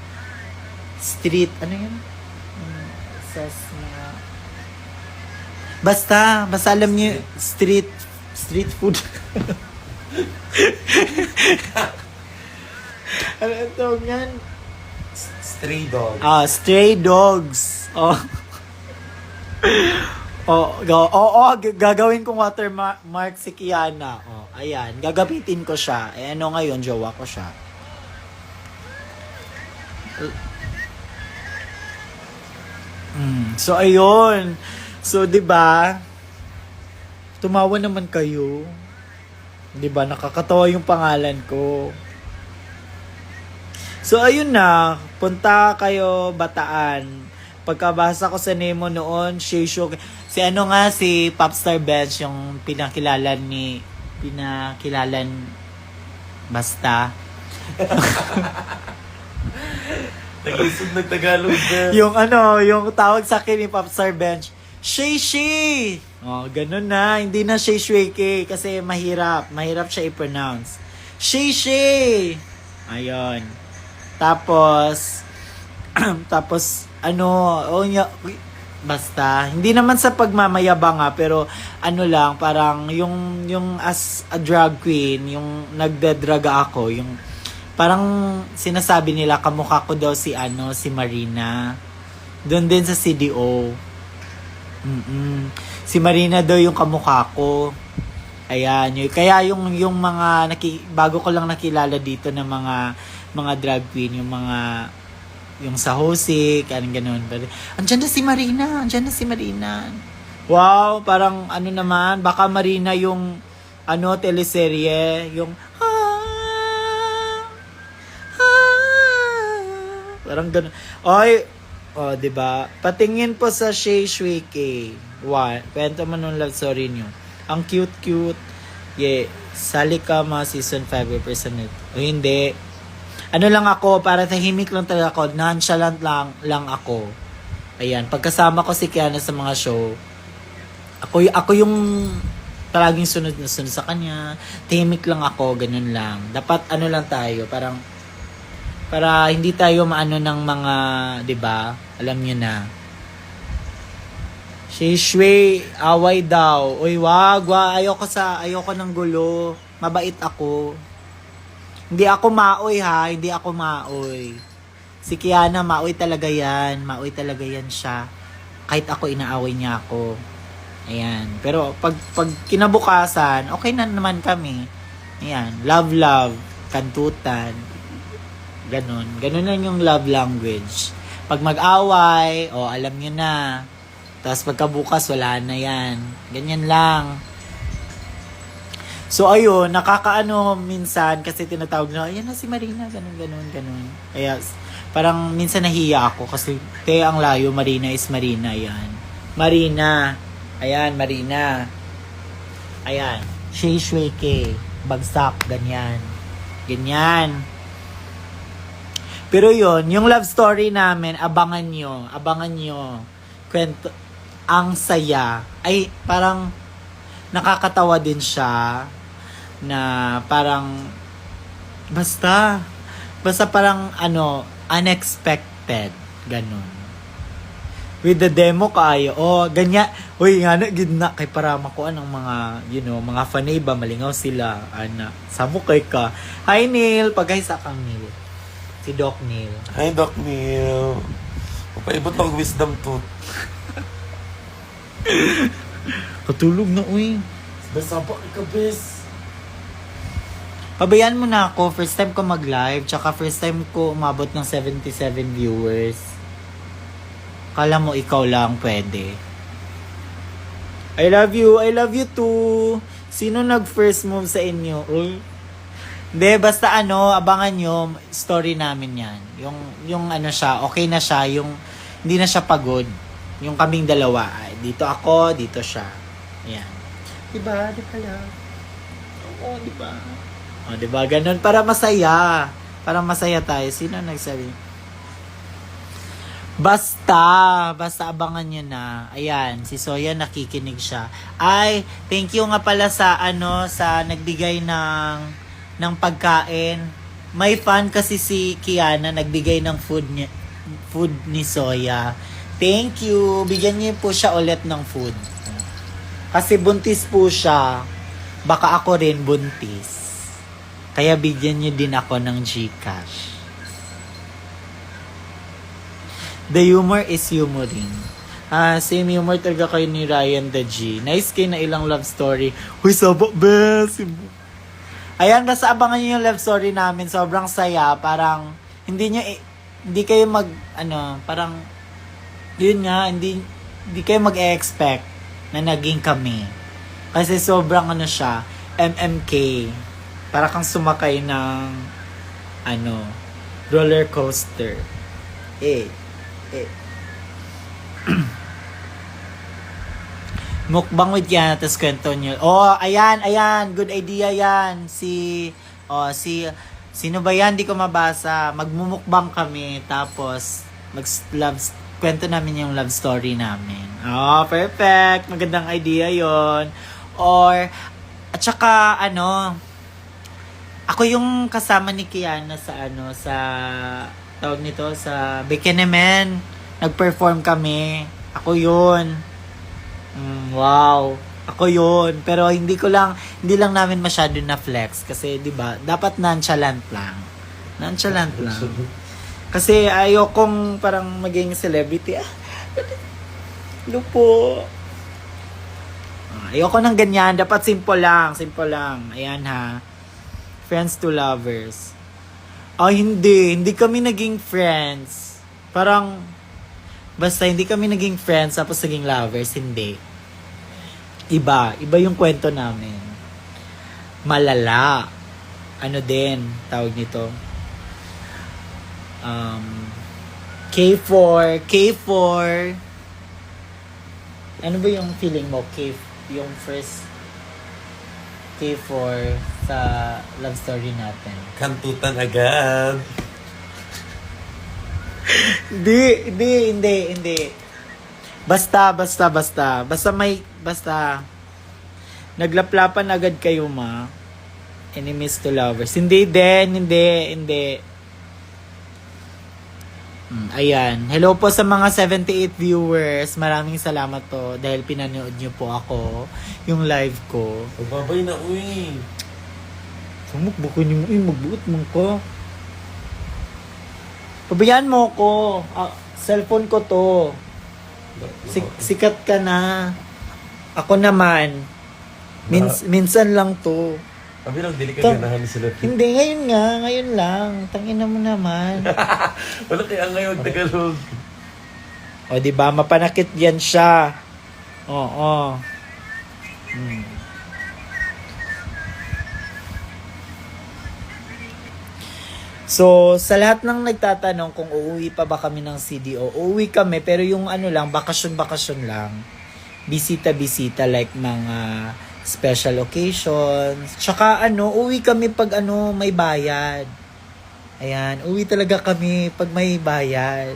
street, ano yun? Basta alam niyo, street food. Ano ang tawag yan? Stray dog. Stray dogs. Gagawin kong watermark si Kiana. Ayan, gagapitin ko siya. Ano ngayon, jowa ko siya. So, ayun. So, di ba? Tumawa naman kayo. Di ba? Nakakatawa yung pangalan ko. So, ayun na. Punta kayo, Bataan. Pagkabasa ko sa Nemo noon, Shisho. Si ano nga, si Popstar Bench, yung pinakilalan basta. Naglisod nagtagalog na. Yung ano, yung tawag sa akin ni Popstar Bench, Shishi! Oh, ganun na. Hindi na Shishweke kasi mahirap. Mahirap siya i-pronounce. Shishi! Ayun. Tapos, basta, hindi naman sa pagmamayabang pero ano lang, parang yung as a drag queen, yung nagdadraga ako, yung parang sinasabi nila kamukha ko daw si Marina. Doon din sa CDO. Si Marina daw yung kamukha ko. Ayan, kaya yung mga bago ko lang nakilala dito ng mga drag queen, yung sa Hosik, ganun. Andiyan na si Marina. Wow, parang ano naman, baka Marina yung teleserye, yung parang ganun. Oy, diba? Patingin po sa Shay Shuike. Kwento mo nung love story niyo. Ang cute. Yeah, sali ka season 5 personal. O hindi. Ano lang ako, para tahimik lang talaga ako, nonchalant lang ako. Ayan, pagkasama ko si Kiana sa mga show, ako yung palaging sunod na sunod sa kanya, tahimik lang ako, ganun lang. Dapat lang tayo, para hindi tayo maano ng mga, 'di ba? Alam niyo na. Shishwe, away daw. Uy, wag, ayoko ng gulo. Mabait ako. Hindi ako maoy ha, hindi ako maoy. Si Kiana, maoy talaga yan siya. Kahit ako, inaaway niya ako. Ayan. Pero pag kinabukasan, okay na naman kami. Ayan. Love, kantutan. Ganon lang yung love language. Pag mag-away, alam nyo na. Tapos pagkabukas, wala na yan. Ganyan lang. So, ayun, nakakaano minsan kasi tinatawag na, ayan na si Marina, ganun. Kaya, parang minsan nahiya ako kasi, ang layo, Marina is Marina, yan. Marina. Ayan, Marina. Ayan. Shishweke. Bagsak, ganyan. Pero yun, yung love story namin, abangan nyo. Kwento, ang saya. Ay, parang, nakakatawa din siya na parang basta parang unexpected ganun. With the demo kayo, ganyan. Uy, nga na gidna kay para makuan ang mga mga fanay ba malingaw sila ana. Samo kay ka. Hi Neil, pagaysa kang Neil. Si Doc Neil. Hi, Doc Neil. Papaibot ng wisdom tooth. Katulog na, uy. Basta pa ka, bes. Pabayaan mo na ako. First time ko mag-live. Tsaka first time ko umabot ng 77 viewers. Kala mo ikaw lang pwede. I love you. I love you too. Sino nag-first move sa inyo? Uy. Hindi, basta abangan nyo. Story namin yan. Yung siya, okay na siya. Yung hindi na siya pagod. Yung kaming dalawa. Dito ako, dito siya. Ayan. Diba? Di pala. Oo, diba? O, diba? Ganun. Para masaya. Para masaya tayo. Sino nagsabi? Basta abangan nyo na. Ayan, si Soya nakikinig siya. Ay, thank you nga pala sa sa nagbigay ng pagkain. May fan kasi si Kiana nagbigay ng food ni Soya. Thank you. Bigyan niyo po siya ulit ng food. Kasi buntis po siya. Baka ako rin buntis. Kaya bigyan niyo din ako ng GCash. The humor is humoring. Same humor talaga kayo ni Ryan the G. Nice kayo na ilang love story. Huy, sabak, bes! Ayan, basta abangan niyo yung love story namin. Sobrang saya. Parang, hindi kayo parang, yun nga, hindi kayo mag-expect na naging kami. Kasi sobrang ano siya, MMK. Para kang sumakay ng roller coaster. Mukbang with yan, tapos kwento nyo. Oh, ayan, good idea yan. Sino ba yan? Di ko mabasa. Magmumukbang kami, tapos kwento namin yung love story namin. Oh, perfect. Magandang idea yon. At saka, ako yung kasama ni Kiana sa tawag nito, sa Bikini-Men. Nag-perform kami. Ako yun. Wow. Ako yun. Pero hindi lang namin masyado na flex. Kasi, di ba, dapat nonchalant lang. Nonchalant lang. Kasi ayokong parang maging celebrity. Lupo. Ayoko ng ganyan. Dapat simple lang. Simple lang. Ayan ha. Friends to lovers. Hindi. Hindi kami naging friends. Parang, basta hindi kami naging friends tapos naging lovers. Hindi. Iba yung kwento namin. Malala. Tawag nito. K4. Ano ba yung feeling mo? Yung first K4 sa love story natin. Kantutan agad. Hindi. Basta. Naglaplapan agad kayo, ma. Enemies to lovers. Hindi. Ayan. Hello po sa mga 78 viewers. Maraming salamat po dahil pinanood niyo po ako, yung live ko. Magbabay na, uy. Sumukbuko niyo mo. Magbuot mo ko. Pabayaan mo ko. Cellphone ko to. Sikat ka na. Ako naman. Minsan lang to. Sabi lang, dili ka ganahan sila. Hindi, ngayon lang. Tangina mo naman. Wala kaya ngayon Tagalog. O, diba? Mapanakit yan siya. Oo. So, sa lahat ng nagtatanong kung uuwi pa ba kami ng CDO, uuwi kami, pero yung lang, bakasyon lang. Bisita-bisita, like mga special occasions. Tsaka uwi kami pag may bayad. Ayan, uwi talaga kami pag may bayad.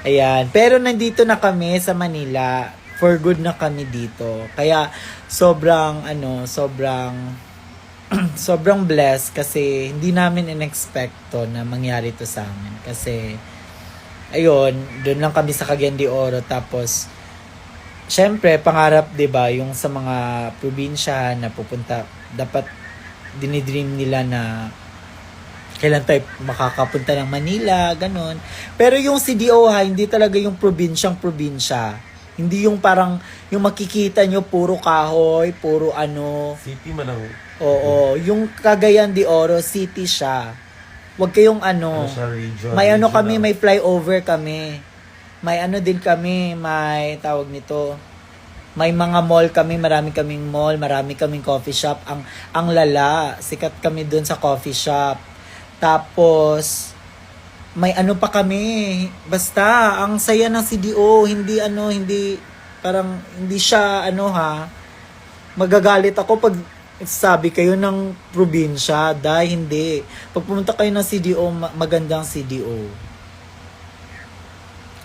Ayan, pero nandito na kami sa Manila. For good na kami dito. Kaya sobrang sobrang blessed kasi hindi namin in-expect to na mangyari to sa amin. Kasi ayun, doon lang kami sa Cagayan de Oro, tapos syempre, pangarap, 'di ba, yung sa mga probinsya na pupunta, dapat dinidream nila na kailan tayo makakapunta ng Manila, ganun. Pero yung CDO hindi talaga yung probinsya. Hindi yung parang, yung makikita nyo, puro kahoy, puro City man ang... Oo, yung Cagayan de Oro, city siya. Huwag kayong siya, region, may regional. kami, may flyover kami. May din kami, may tawag nito. May mga mall kami, marami kaming mall, marami kaming coffee shop. Ang lala, sikat kami dun sa coffee shop. Tapos, may pa kami. Basta, ang saya ng CDO, hindi parang, hindi siya, magagalit ako pag sabi kayo ng probinsya, dahil hindi. Pag pumunta kayo ng CDO, magandang CDO.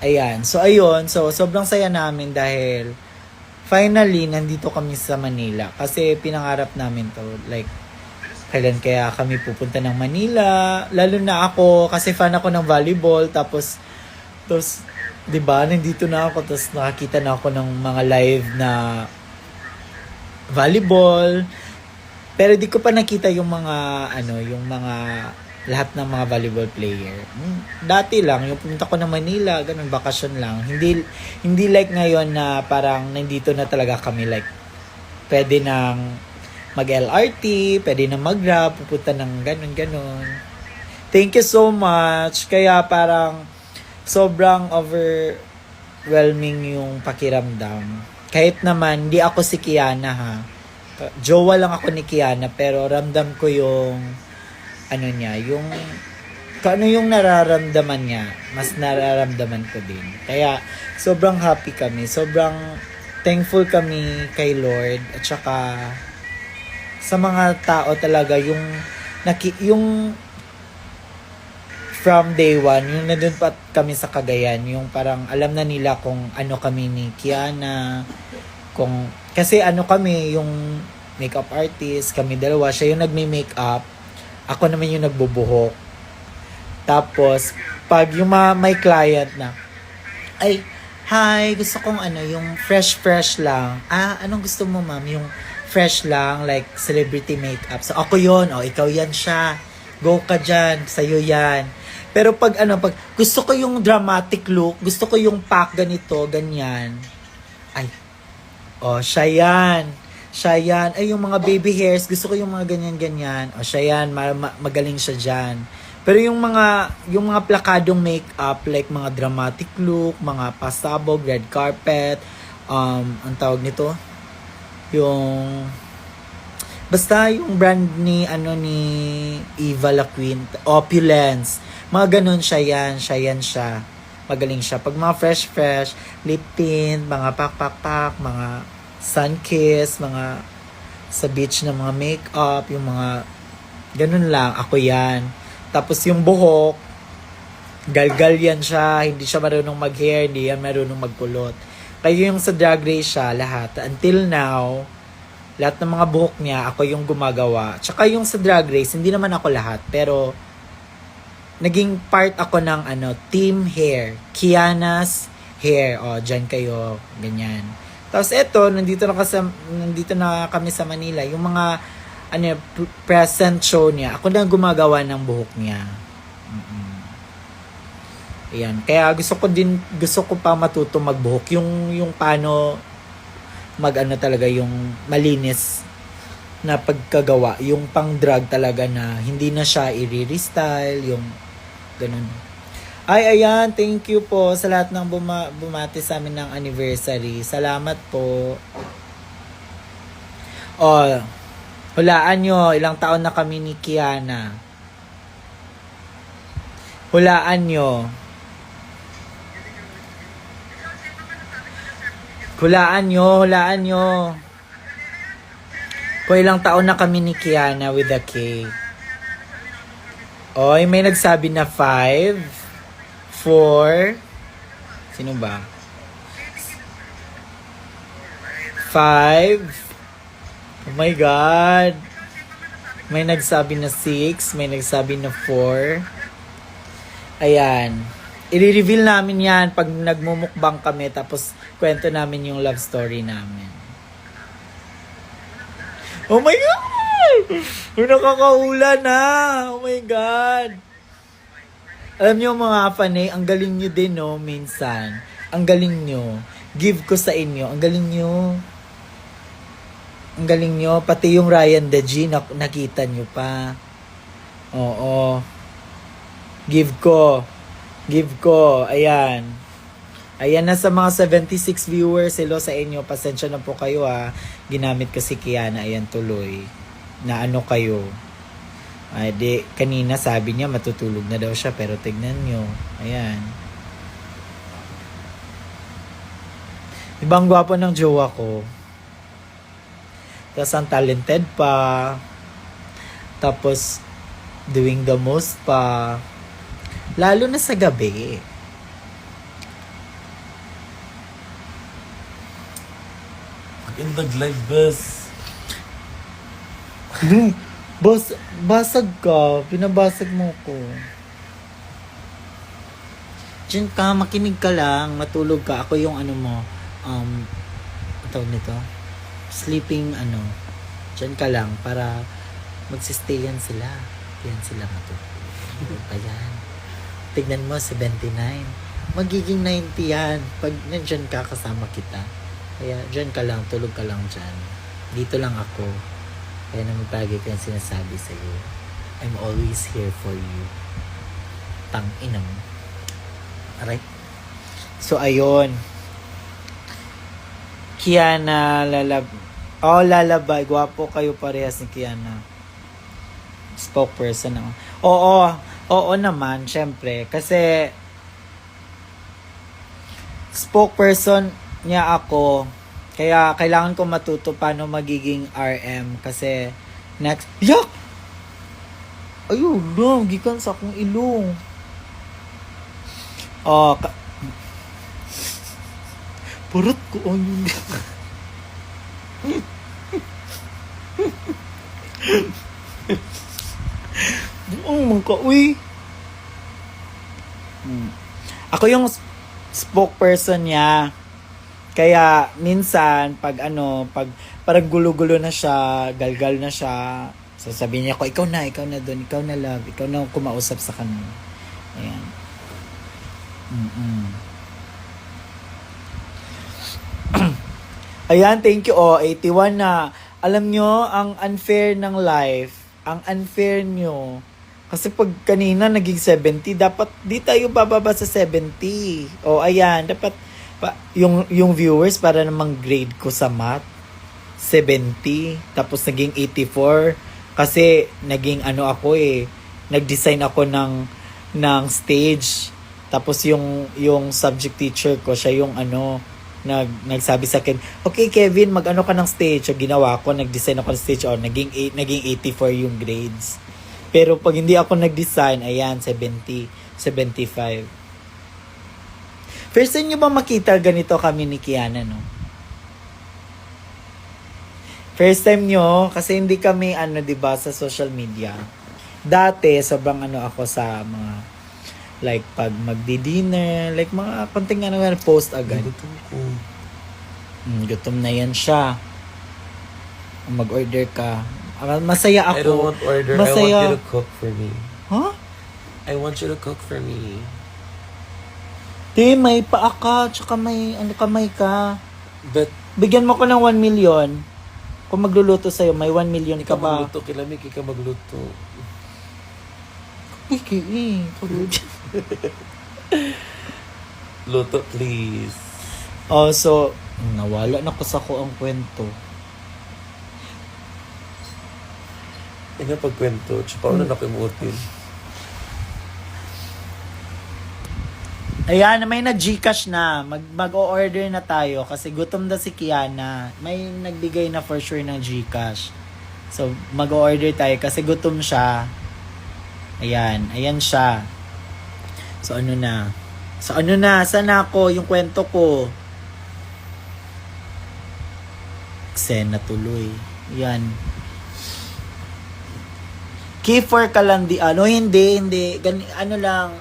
Ayan. So, ayun. So, sobrang saya namin dahil finally, nandito kami sa Manila. Kasi pinangarap namin to. Like, kailan kaya kami pupunta ng Manila? Lalo na ako, kasi fan ako ng volleyball. Tapos 'di ba, nandito na ako, tapos nakakita na ako ng mga live na volleyball. Pero di ko pa nakita yung mga lahat ng mga volleyball player. Dati lang, yung pumunta ko ng Manila, ganun, bakasyon lang. Hindi like ngayon na parang nandito na talaga kami, like pwede nang mag-LRT, pwede nang mag-Grab, pupunta ng ganun. Thank you so much. Kaya parang sobrang overwhelming yung pakiramdam. Kahit naman, hindi ako si Kiana ha. Jowa lang ako ni Kiana, pero ramdam ko yung, ano niya, yung, kung ano yung nararamdaman niya, mas nararamdaman ko din. Kaya, sobrang happy kami. Sobrang thankful kami kay Lord. At saka, sa mga tao talaga, yung from day one, yung nandun pa kami sa Cagayan, yung parang alam na nila kung ano kami ni Kiana, kasi ano kami, yung makeup artist, kami dalawa, siya yung nagme-makeup, ako naman yung nagbubuhok. Tapos, pag yung may client na, ay, hi, gusto kong yung fresh lang. Anong gusto mo ma'am? Yung fresh lang, like celebrity makeup. So, ako yun, ikaw yan siya. Go ka dyan, sa'yo yan. Pero pag gusto ko yung dramatic look, gusto ko yung pack ganito, ganyan. Ay, siya yan. Siya yan. Ay, yung mga baby hairs, gusto ko yung mga ganyan-ganyan. Siya yan, magaling siya dyan. Pero yung mga plakadong makeup, like mga dramatic look, mga pasabog, red carpet, ang tawag nito, basta yung brand ni Eva LaQueen, Opulence. Mga ganun siya yan. Magaling siya. Pag mga fresh, lip tint, mga pak, mga sun kiss, mga sa beach na mga makeup, yung mga ganun lang. Ako yan. Tapos yung buhok, galgal yan siya. Hindi siya marunong mag-hair, hindi yan marunong magkulot. Kaya yung sa Drag Race siya, lahat. Until now, lahat ng mga buhok niya, ako yung gumagawa. Tsaka yung sa Drag Race, hindi naman ako lahat. Pero, naging part ako ng team hair. Kiana's hair. Dyan kayo. Ganyan. Tapos eto, nandito na kami sa Manila. Yung mga present show niya, ako na gumagawa ng buhok niya. Ayan. Kaya gusto ko pa matuto magbuhok. Yung paano talaga yung malinis na pagkagawa. Yung pang drag talaga na hindi na siya i-restyle. Yung ganun. Ay, ayan. Thank you po sa lahat ng bumati sa amin ng anniversary. Salamat po. Hulaan nyo. Ilang taon na kami ni Kiana. Hulaan nyo. Hulaan nyo. Kung ilang taon na kami ni Kiana with a K. May nagsabi na 5, 4, sino ba? 5, oh my God. May nagsabi na 6, may nagsabi na 4. Ayan. I-reveal namin yan pag nagmumukbang kami tapos kwento namin yung love story namin. Oh my God! Nakakahula na! Oh my God! Alam niyo mga fanay, ang galing nyo din minsan. Ang galing nyo. Give ko sa inyo. Ang galing nyo. Ang galing nyo. Pati yung Ryan Deji, nakita nyo pa. Oo. Give ko. Ayan. Ayan na sa mga 76 viewers. Hello sa inyo. Pasensya na po kayo Ginamit ko si Kiana. Ayan tuloy. Na kayo. Kanina sabi niya matutulog na daw siya. Pero tignan nyo. Ayan. Ibang gwapo ng jowa ko. Tapos ang talented pa. Tapos doing the most pa. Lalo na sa gabi. Nag-live bus. Basag ka. Pinabasag mo ko. Diyan ka, makinig ka lang. Matulog ka. Ako yung tawag nito? Sleeping Diyan ka lang para magsistayan sila. Yan sila matulog. Ayan. Tignan mo, 79. Magiging 90 yan. Pag nandyan ka, kasama kita. Kaya, dyan ka lang, tulog ka lang dyan. Dito lang ako. Kaya naman palagi ko yung sinasabi sa'yo. I'm always here for you. Tang ina mo. Alright? So, ayun. Kiana, lalabay. Gwapo kayo parehas ni Kiana. Spokesperson ako. Oo naman, syempre. Kasi, spokesperson niya ako. Kaya, kailangan ko matuto paano magiging RM. Kasi, next, yak! Ayun, no, gikan sa akong ilong. Purot ko on yun. Uy. Ako yung spokesperson niya. Kaya minsan pag parang gulo-gulo na siya, galgal na siya, sasabihin niya ko, ikaw na doon, ikaw na love, ikaw na kumausap sa kanya. Ayan. Ayan, thank you. 81 na. Alam nyo, ang unfair ng life, ang unfair nyo, kasi pag kanina naging 70, dapat di tayo bababa sa 70. Ayan, dapat yung viewers para namang grade ko sa math, 70. Tapos naging 84. Kasi naging ako nag-design ako ng stage. Tapos yung subject teacher ko, siya yung nagsabi sa akin, okay Kevin, mag-ano ka ng stage. So ginawa ko, nag-design ako ng stage. Naging 84 yung grades. Pero pag hindi ako nag-design, ayan, 70, 75. First time nyo ba makita ganito kami ni Kiana, no? First time nyo, kasi hindi kami, diba, sa social media. Dati, sobrang ako sa mga, like, pag magdi-dinner, like, mga konting post agad. Gutom ko. Gutom na yan siya. Mag-order ka. Masaya ako. I don't want order. Masaya. I want you to cook for me. Huh? I want you to cook for me. May paa ka, tsaka may kamay ka. But, Bigyan mo ko ng 1 million. Kung magluluto sa'yo, may 1 million ka ba? magluto. Kilamig ka magluto. Luto, please. So, nawala na ko sa ko ang kwento. Ina pagkwento. Paano na kimutin? Ayan, may na-Gcash na. Mag-o-order na tayo kasi gutom na si Kiana. May nagbigay na for sure ng Gcash. So, mag-o-order tayo kasi gutom siya. Ayan siya. So, ano na? Saan ako? Yung kwento ko. Eksena tuloy. Yan. Kiefer ka lang hindi. Lang.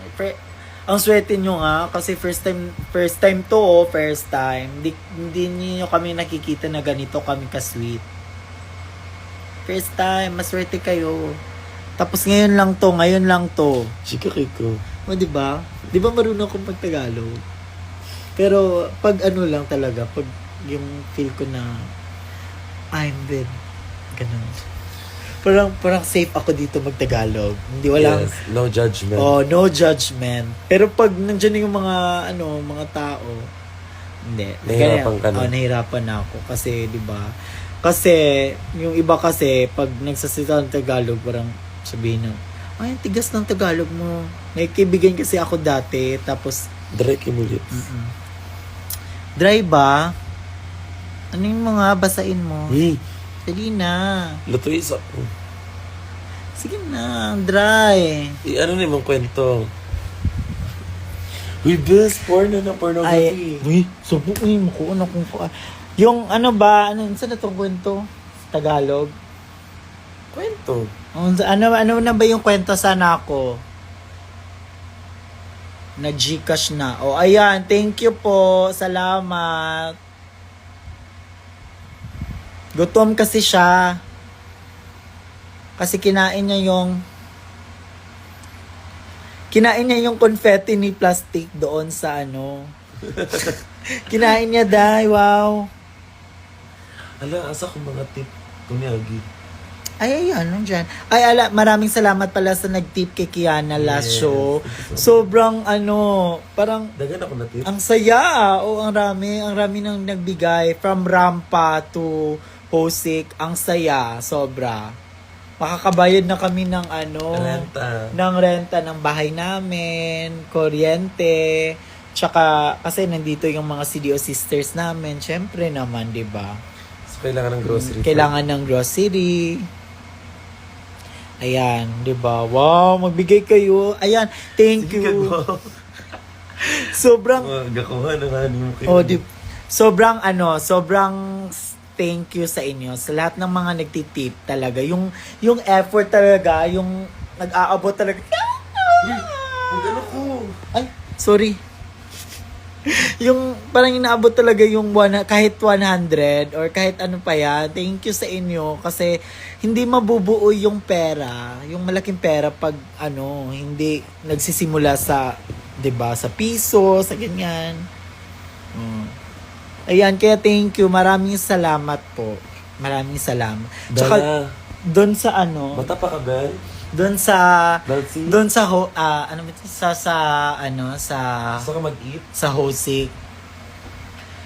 Ang swerte nyo nga, kasi first time to, first time. Hindi niyo kami nakikita na ganito kami ka-sweet. First time, maswerte kayo. Tapos ngayon lang to. Chika ko. Diba? Diba marunong akong pag-Tagalog? Pero, pag lang talaga, pag yung feel ko na, I'm with, ganun. Parang safe ako dito mag-Tagalog. Hindi walang... Yes, no judgment. No judgment. Pero pag nandiyan yung mga tao, hindi. Nahihirapan ka na. Nahihirapan na ako kasi 'di ba? Kasi yung iba kasi pag nagsasalita ng Tagalog, parang sabihin na, ay, tigas ng Tagalog mo. May kaibigan kasi ako dati, tapos Dry kimulit. dry ba? Ano yung mga basain mo? Dali na. Luto isa ko. Sige na, dry. Ano naman kwento? Uy, best porno na pornography. Makuha na kung yung saan na itong kwento? Tagalog? Kwento. Ano na ba yung kwento sana ako? Na Gcash na. Ayan, thank you po. Salamat. Gutom kasi siya. Kasi kinain niya yung confetti ni plastic doon sa Kinain niya, day. Wow. Ala, asa ko mga tip kunyagi. Ay, ayan, nandyan. Ay, maraming salamat pala sa nag-tip kay Kiana last Yes. show. Sobrang parang Dagan ako na tip. ang saya. Oo, ang rami nang nagbigay. From Rampa to Hosik. Ang saya, sobra. Makakabayad na kami ng Renta. ng renta ng bahay namin, kuryente, tsaka kasi nandito yung mga CDO sisters namin. Syempre naman, 'di ba? So, kailangan ng grocery. Kailangan ng grocery. Ayan, 'di ba? Wow, magbigay kayo. Ayan, thank you. Sobrang Gakuha na nga niyo kayo. sobrang thank you sa inyo sa lahat ng mga nagtitip talaga. Yung effort talaga, yung nag-aabot talaga. Ano ko? Ay, sorry. Yung parang inaabot talaga yung kahit 100 or kahit ano pa yan. Thank you sa inyo kasi hindi mabubuo yung pera, yung malaking pera pag hindi nagsisimula sa 'di ba, sa piso, sa ganyan. Ayan, kaya thank you. Maraming salamat po. Maraming salamat. Tsaka Dana, doon sa bata pa ka, Ben? doon sa Dalsi? doon sa Gusto ka mag-eat? sa Hosik.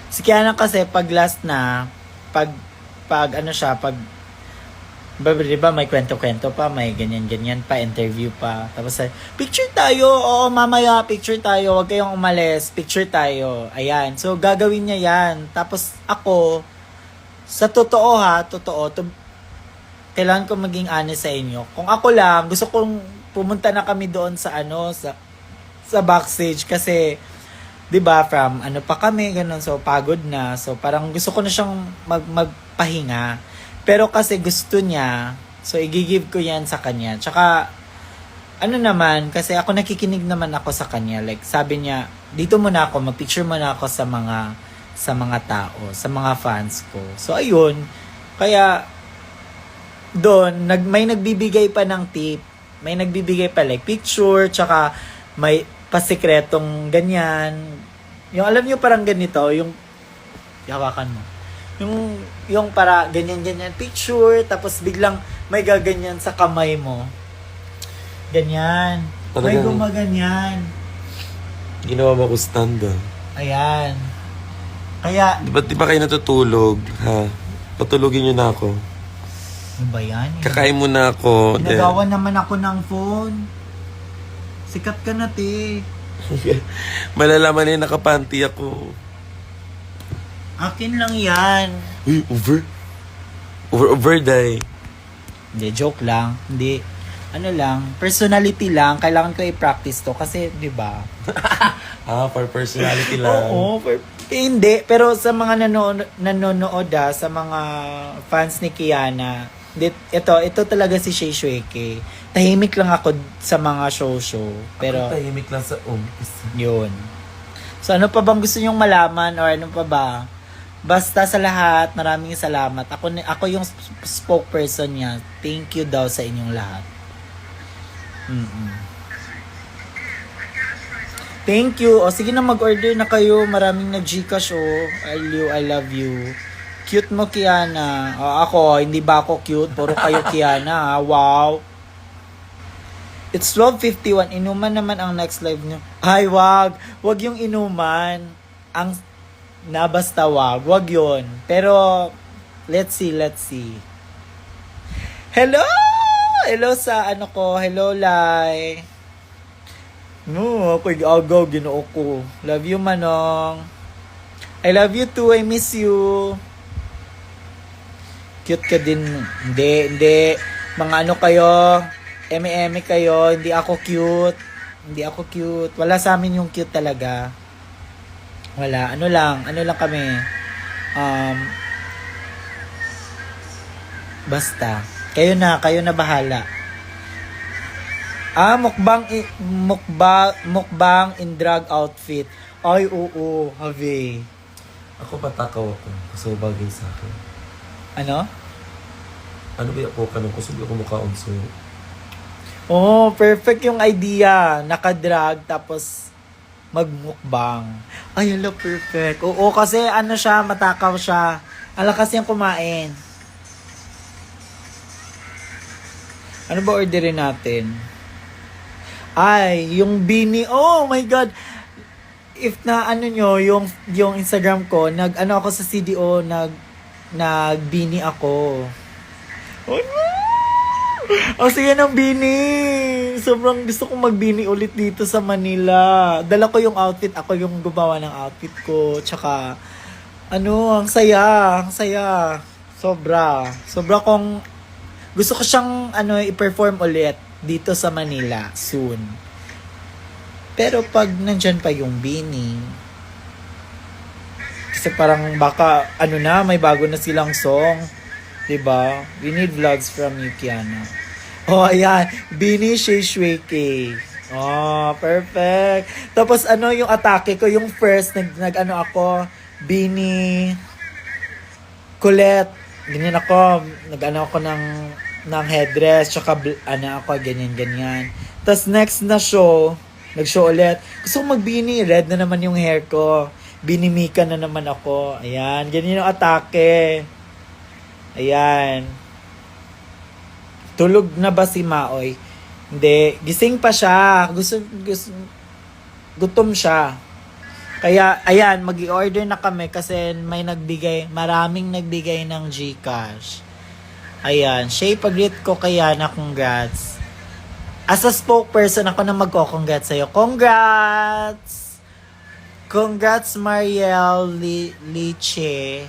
Si Kiana kasi pag last na, pag diba may kwento-kwento pa, may ganyan-ganyan pa, interview pa. Tapos picture tayo, oo mamaya, picture tayo, huwag kayong umalis, picture tayo. Ayan, so gagawin niya yan. Tapos ako, sa totoo, kailangan ko maging honest sa inyo. Kung ako lang, gusto kong pumunta na kami doon sa sa backstage kasi 'di ba from pa kami ganun, so pagod na, so parang gusto ko na siyang magpahinga, pero kasi gusto niya, so i-give ko yan sa kanya. Tsaka naman, kasi ako nakikinig naman ako sa kanya, like sabi niya dito muna ako, mag-picture muna ako sa mga tao, sa mga fans ko. So ayun, kaya doon may nagbibigay pa ng tip, may nagbibigay pa like picture, tsaka may pasikretong ganyan. Yung alam niyo parang ganito, yung hawakan mo. Yung para ganyan picture, tapos biglang may gaganyan sa kamay mo. Ganyan. May Talagang- gumaganyan. Ginawa mo ko stand, Ayan. Kaya, Di ba kayo natutulog, ha? Patulogin niyo na ako. ano ba yan? Kakain mo na ako. then- Nagawan naman ako ng phone. Sikat ka na, te. Malalaman na yung nakapanty ako. Akin lang yan. Uy, over die. Hindi, joke lang. Hindi. Ano lang, personality lang. Kailangan ko i-practice to kasi, di ba? For personality lang. Oo. Hindi. Pero sa mga nanonood sa mga fans ni Kiana, ito talaga si Shay Shueke. Tahimik lang ako sa mga show. Pero, Ako tahimik lang sa umpisa. yun. So, ano pa bang gusto nyong malaman or ano pa ba? Basta sa lahat, maraming salamat. Ako yung spokesperson niya. Thank you daw sa inyong lahat. Thank you. O, sige na, mag-order na kayo. Maraming nag-Gcash, I love you. Cute mo, Kiana. O, ako, hindi ba ako cute? Puro kayo, Kiana. Wow. It's 12:51. Inuman naman ang next live nyo. Ay, wag. Wag yung inuman. Basta wag. Wag yun. Pero, let's see. Hello! Hello sa Hello, Lai. No, ako'y agaw, ginoo ko. Love you, Manong. I love you too. I miss you. Cute ka din. Hindi. Mga kayo. Eme kayo. Hindi ako cute. Wala sa amin yung cute talaga. Wala. Ano lang kami. Basta. Kayo na bahala. Mukbang in drag outfit. Ay, oo, have. Ako patakaw ako. Kasi bagay sa akin. Ano? Ano ba ako kanong kusog ako mukha unso? Oh, perfect yung idea. Naka-drag, tapos magmukbang. Ay, hello, perfect. Oo, kasi matakaw siya. Ala kasi yung kumain. Ano ba orderin natin? Ay, yung Bini. Oh my God! If na ano nyo, yung Instagram ko, nag-ano ako sa CDO, nag-Bini ako. Oh no! Ang sige ng Bini! Sobrang gusto kong mag-Bini ulit dito sa Manila. Dala ko yung outfit. Ako yung gumawa ng outfit ko. Tsaka, ang saya. Ang saya. Sobra. Sobra kong, gusto ko siyang, i-perform ulit dito sa Manila soon. Pero pag nandyan pa yung Bini, kasi parang baka, may bago na silang song. Diba? We need vlogs from you, Kiana. Oh, ayan. Bini Shishweke. Oh, perfect. Tapos yung atake ko, yung first, ako, Bini Colette. Ganyan ako, ako ng headdress, tsaka ako, ganyan. Tapos next na show, nag-show ulit. Gusto ko mag-Bini, red na naman yung hair ko. Bini Mika na naman ako. Ayan, ganyan yung atake. Ayan. Tulog na ba si Maoy? Hindi. Gising pa siya. Gutom siya. Kaya, ayan, mag-i-order na kami kasi maraming nagbigay ng GCash. Ayan. Shay, pag-greet ko kaya na congrats. As a spokesperson, ako na magko-congrats sa'yo. Congrats! Congrats, Mariel Liche.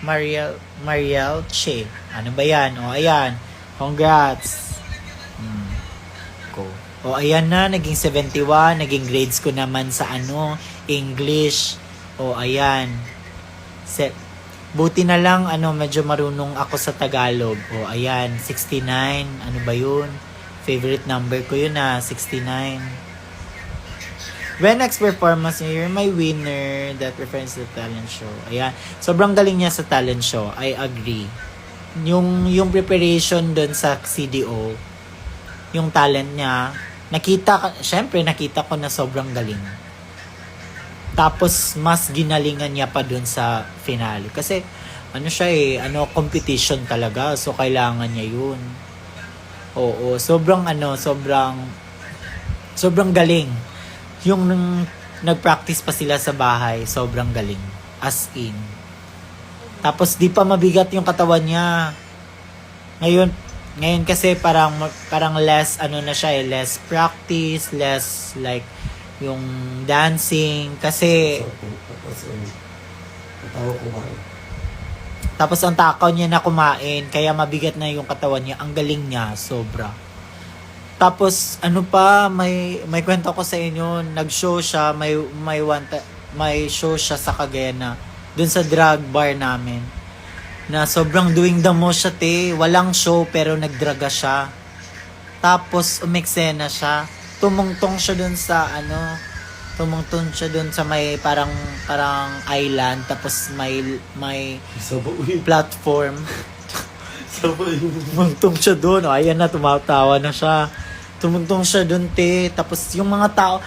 Mariel Che. Ano ba yan? O, ayan. Congrats. Go. O, ayan na. Naging 71. Naging grades ko naman sa English. O, ayan. Buti na lang, medyo marunong ako sa Tagalog. O, ayan. 69. Ano ba yun? Favorite number ko yun 69. When next performance niya, you're my winner. That reference to the talent show. Ayan. Sobrang galing niya sa talent show. I agree. Yung preparation dun sa CDO, yung talent niya, syempre nakita ko na sobrang galing. Tapos, mas ginalingan niya pa dun sa finale. Kasi, competition talaga. So, kailangan niya yun. Oo. Sobrang galing. Yung nag-practice pa sila sa bahay, sobrang galing. As in. Tapos di pa mabigat yung katawan niya. Ngayon kasi parang less na siya less practice, less like yung dancing kasi tapos ang takaw niya na kumain kaya mabigat na yung katawan niya. Ang galing niya, sobra. Tapos, may kwento ko sa inyo, nag-show siya, may show siya sa Cagayan dun sa drug bar namin, na sobrang doing the most siya, walang show, pero nagdraga siya. Tapos, umeksena siya, tumungtong siya dun sa, may parang island, tapos may platform. Tumungtong siya dun, ayan na, tumatawa na siya. Tumuntong siya dun, tapos yung mga tao,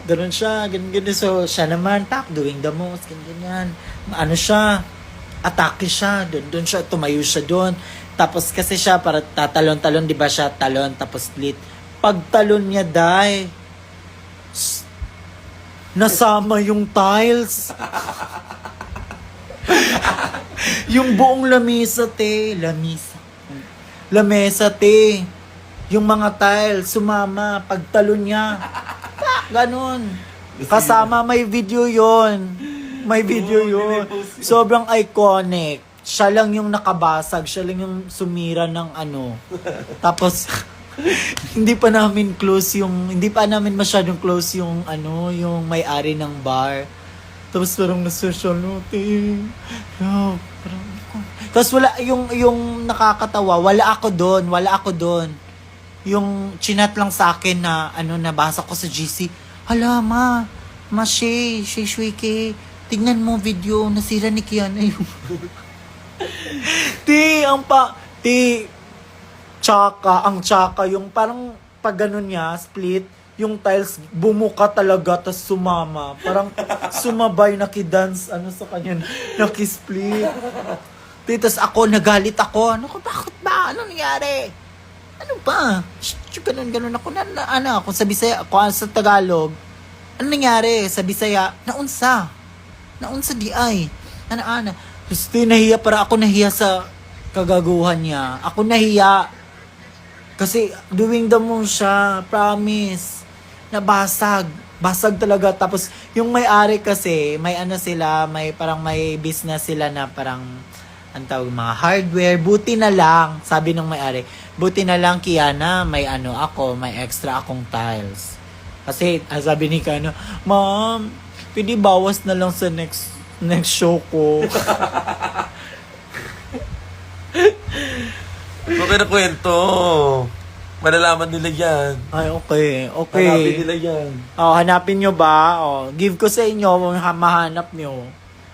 gano'n siya, ganyan. So, siya naman, doing the most, ganyan. Siya, atake siya, dun siya, tumayo siya dun. Tapos kasi siya, para tatalon-talon, di ba siya, talon, tapos split. Pagtalon niya, nasama yung tiles. Yung buong lamesa, lamesa, yung mga tiles, sumama, pagtalon niya. Ganon. Kasama, may video yon. Sobrang iconic. Siya lang yung nakabasag, siya lang yung sumira ng Tapos, hindi pa namin masyadong close yung may-ari ng bar. Tapos parang na-social note. Tapos wala, yung nakakatawa, wala ako doon. Yung chinat lang sa akin na, nabasa ko sa GC, hala ma, Shay Shweke, tingnan mo video, nasira ni Kiana yung... ang tsaka, yung parang pag ganun niya, split, yung tiles bumuka talaga, tas sumama. Parang sumabay, nakidance, sa kanya, nakisplit. Tapos ako, nagalit ako. Bakit ba? Ano nangyari? Ano ba? Ganun ako. Ako sa Bisaya, ako sa Tagalog. Ano nangyari sa Bisaya? Naunsa di ay. Ano. Gusto nahiya para ako nahiya sa kagaguhan niya. Ako nahiya. Kasi doing the moon siya. Promise. Nabasag. Basag talaga. Tapos yung may-ari kasi, may ano sila, may parang may business sila na parang ang tawag, mga hardware. Buti na lang, sabi ng may-ari, buti na lang Kiana, may ano ako, may extra akong tiles. Kasi sabi ni Kiana, Ma'am, pwede bawas na lang sa next show ko. Okay na kwento. Malalaman nila yan. Ay, okay. Hanapin nila yan. Oh, hanapin nyo ba? Oh, give ko sa inyo, mahanap nyo.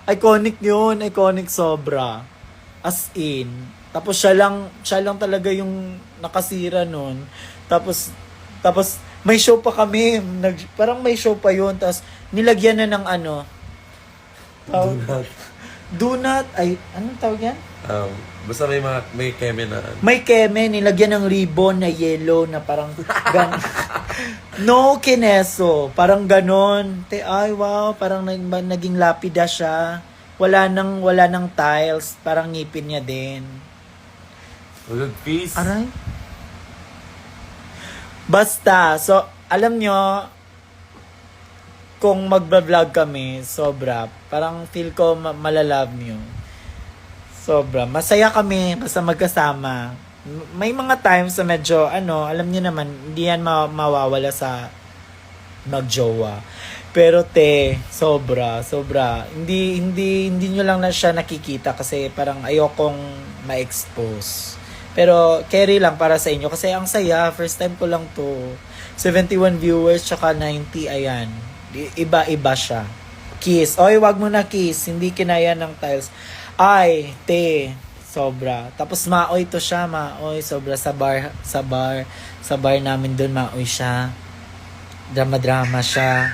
Iconic yun, iconic sobra. As in. Tapos siya lang talaga yung nakasira nun. Tapos may show pa kami. Parang may show pa yun. Tapos nilagyan na ng ano. Donut. Ay, anong tawag yan? Basta may keme na. May keme, nilagyan ng ribbon na yellow na parang no kineso. Parang ganon. Ay, wow. Parang naging lapida siya. Wala nang tiles. Parang ngipin niya din. Peace. Aray. Basta, so, alam nyo, kung magba-vlog kami, sobra. Parang feel ko malalove nyo. Sobra. Masaya kami basta magkasama. May mga times na medyo, alam niyo naman, hindi yan mawawala sa magjowa. Pero sobra. Hindi nyo lang na siya nakikita kasi parang ayokong ma-expose. Pero carry lang para sa inyo kasi ang saya, first time ko lang to. 71 viewers tsaka 90, ayan. Iba-iba siya. Kiss. Oy, wag mo na kiss. Hindi kinaya ng tiles. Ay, sobra. Tapos maoy to siya, maoy. Sobra sa bar namin doon, maoy siya. Drama siya.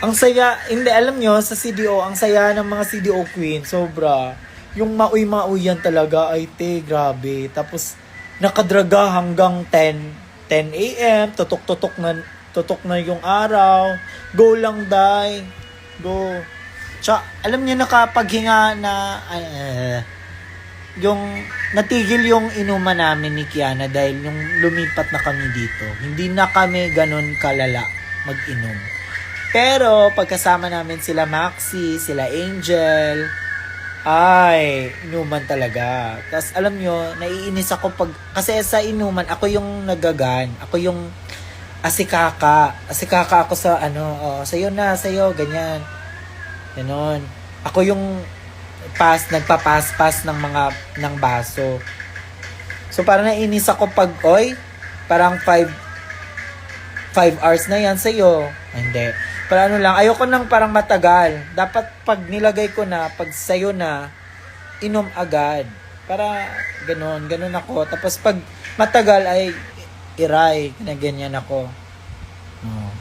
Ang saya, hindi, alam nyo, sa CDO, ang saya ng mga CDO queen, sobra. Yung maoy yan talaga, ay grabe. Tapos, nakadraga hanggang 10 a.m., tutok na yung araw. Go lang, day. Go. Tsaka, alam niyo nakapaghinga na yung natigil yung inuman namin ni Kiana dahil yung lumipat na kami dito. Hindi na kami ganun kalala mag-inom. Pero pagkasama namin sila Maxi, sila Angel, ay, inuman talaga. Tapos alam nyo, naiinis ako kasi sa inuman, ako yung nagagan. Ako yung asikaka. Asikaka ako sa sa'yo, ganyan. Ganon. Ako yung nagpapas-pas ng baso. So, parang nainis ako parang 5 hours na yan sa'yo. Hindi. Pero lang, ayoko nang parang matagal. Dapat pag nilagay ko na, pag sa'yo na, inom agad. Para ganon ako. Tapos pag matagal ay iray. Ganyan ako. Oh.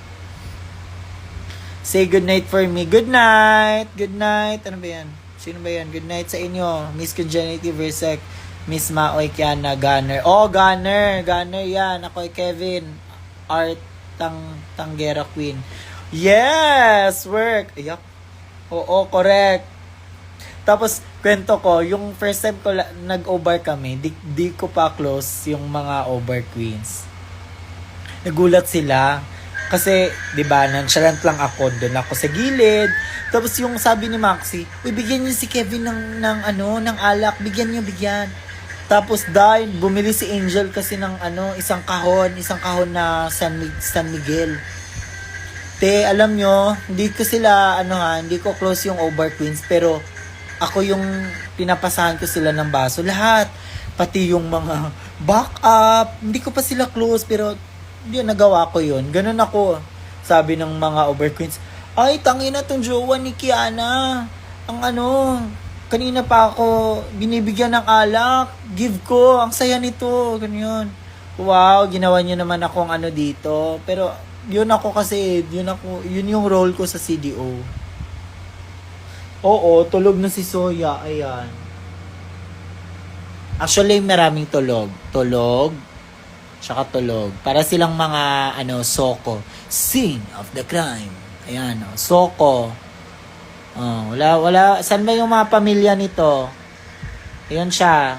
Say good night for me. Good night. Good night. Ano ba yan? Sino ba yan? Good night sa inyo. Miss Congenitive Versec. Miss Maoy Kiana. Gunner. Oh, Gunner. Gunner yan. Ako Kevin. Art Tanggera Queen. Yes! Work. Ayak. Oo, correct. Tapos, kwento ko, yung first time ko nag-over kami, di ko pa close yung mga over queens. Nagulat sila. Kasi, di ba, nonchalant lang ako. Doon ako sa gilid. Tapos yung sabi ni Maxi, uy, bigyan niyo si Kevin ng alak. Bigyan. Tapos dahil bumili si Angel kasi ng isang kahon na San Miguel. Alam nyo, hindi ko close yung over queens, pero ako yung pinapasahan ko sila ng baso. Lahat. Pati yung mga backup. Hindi ko pa sila close, pero yun, nagawa ko yun. Ganun ako. Sabi ng mga over queens, ay, tangina tong jowa ni Kiana. Kanina pa ako binibigyan ng alak. Give ko. Ang saya nito. Ganyan. Wow, ginawa niyo naman akong dito. Pero, yun ako kasi, yun yung role ko sa CDO. Oo, tulog na si Soya. Ayan. Actually, maraming tulog. Tulog, tsaka tulog. Para silang mga, soko. Scene of the crime. Ayan, soko. Wala. Saan ba yung mga pamilya nito? Ayan siya.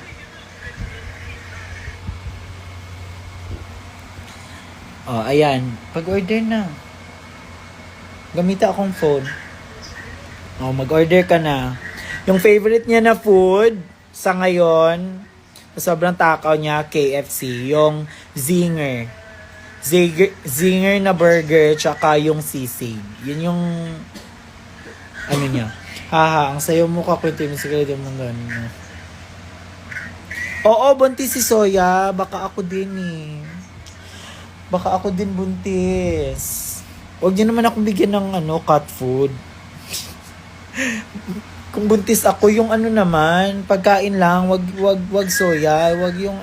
Ayan. Pag-order na. Gamita akong phone. Mag-order ka na. Yung favorite niya na food sa ngayon, sobrang takaw niya, KFC. Yung Zinger. Zinger na burger, tsaka yung sisig. Yun yung, niya. Haha, ang sayo mo ka, kwento yung sigurado mong gano'n. Oo, buntis si Soya. Baka ako din Baka ako din buntis. Huwag niyo naman akong bigyan ng cat food. Kung buntis ako, yung naman, pagkain lang, wag soya, wag yung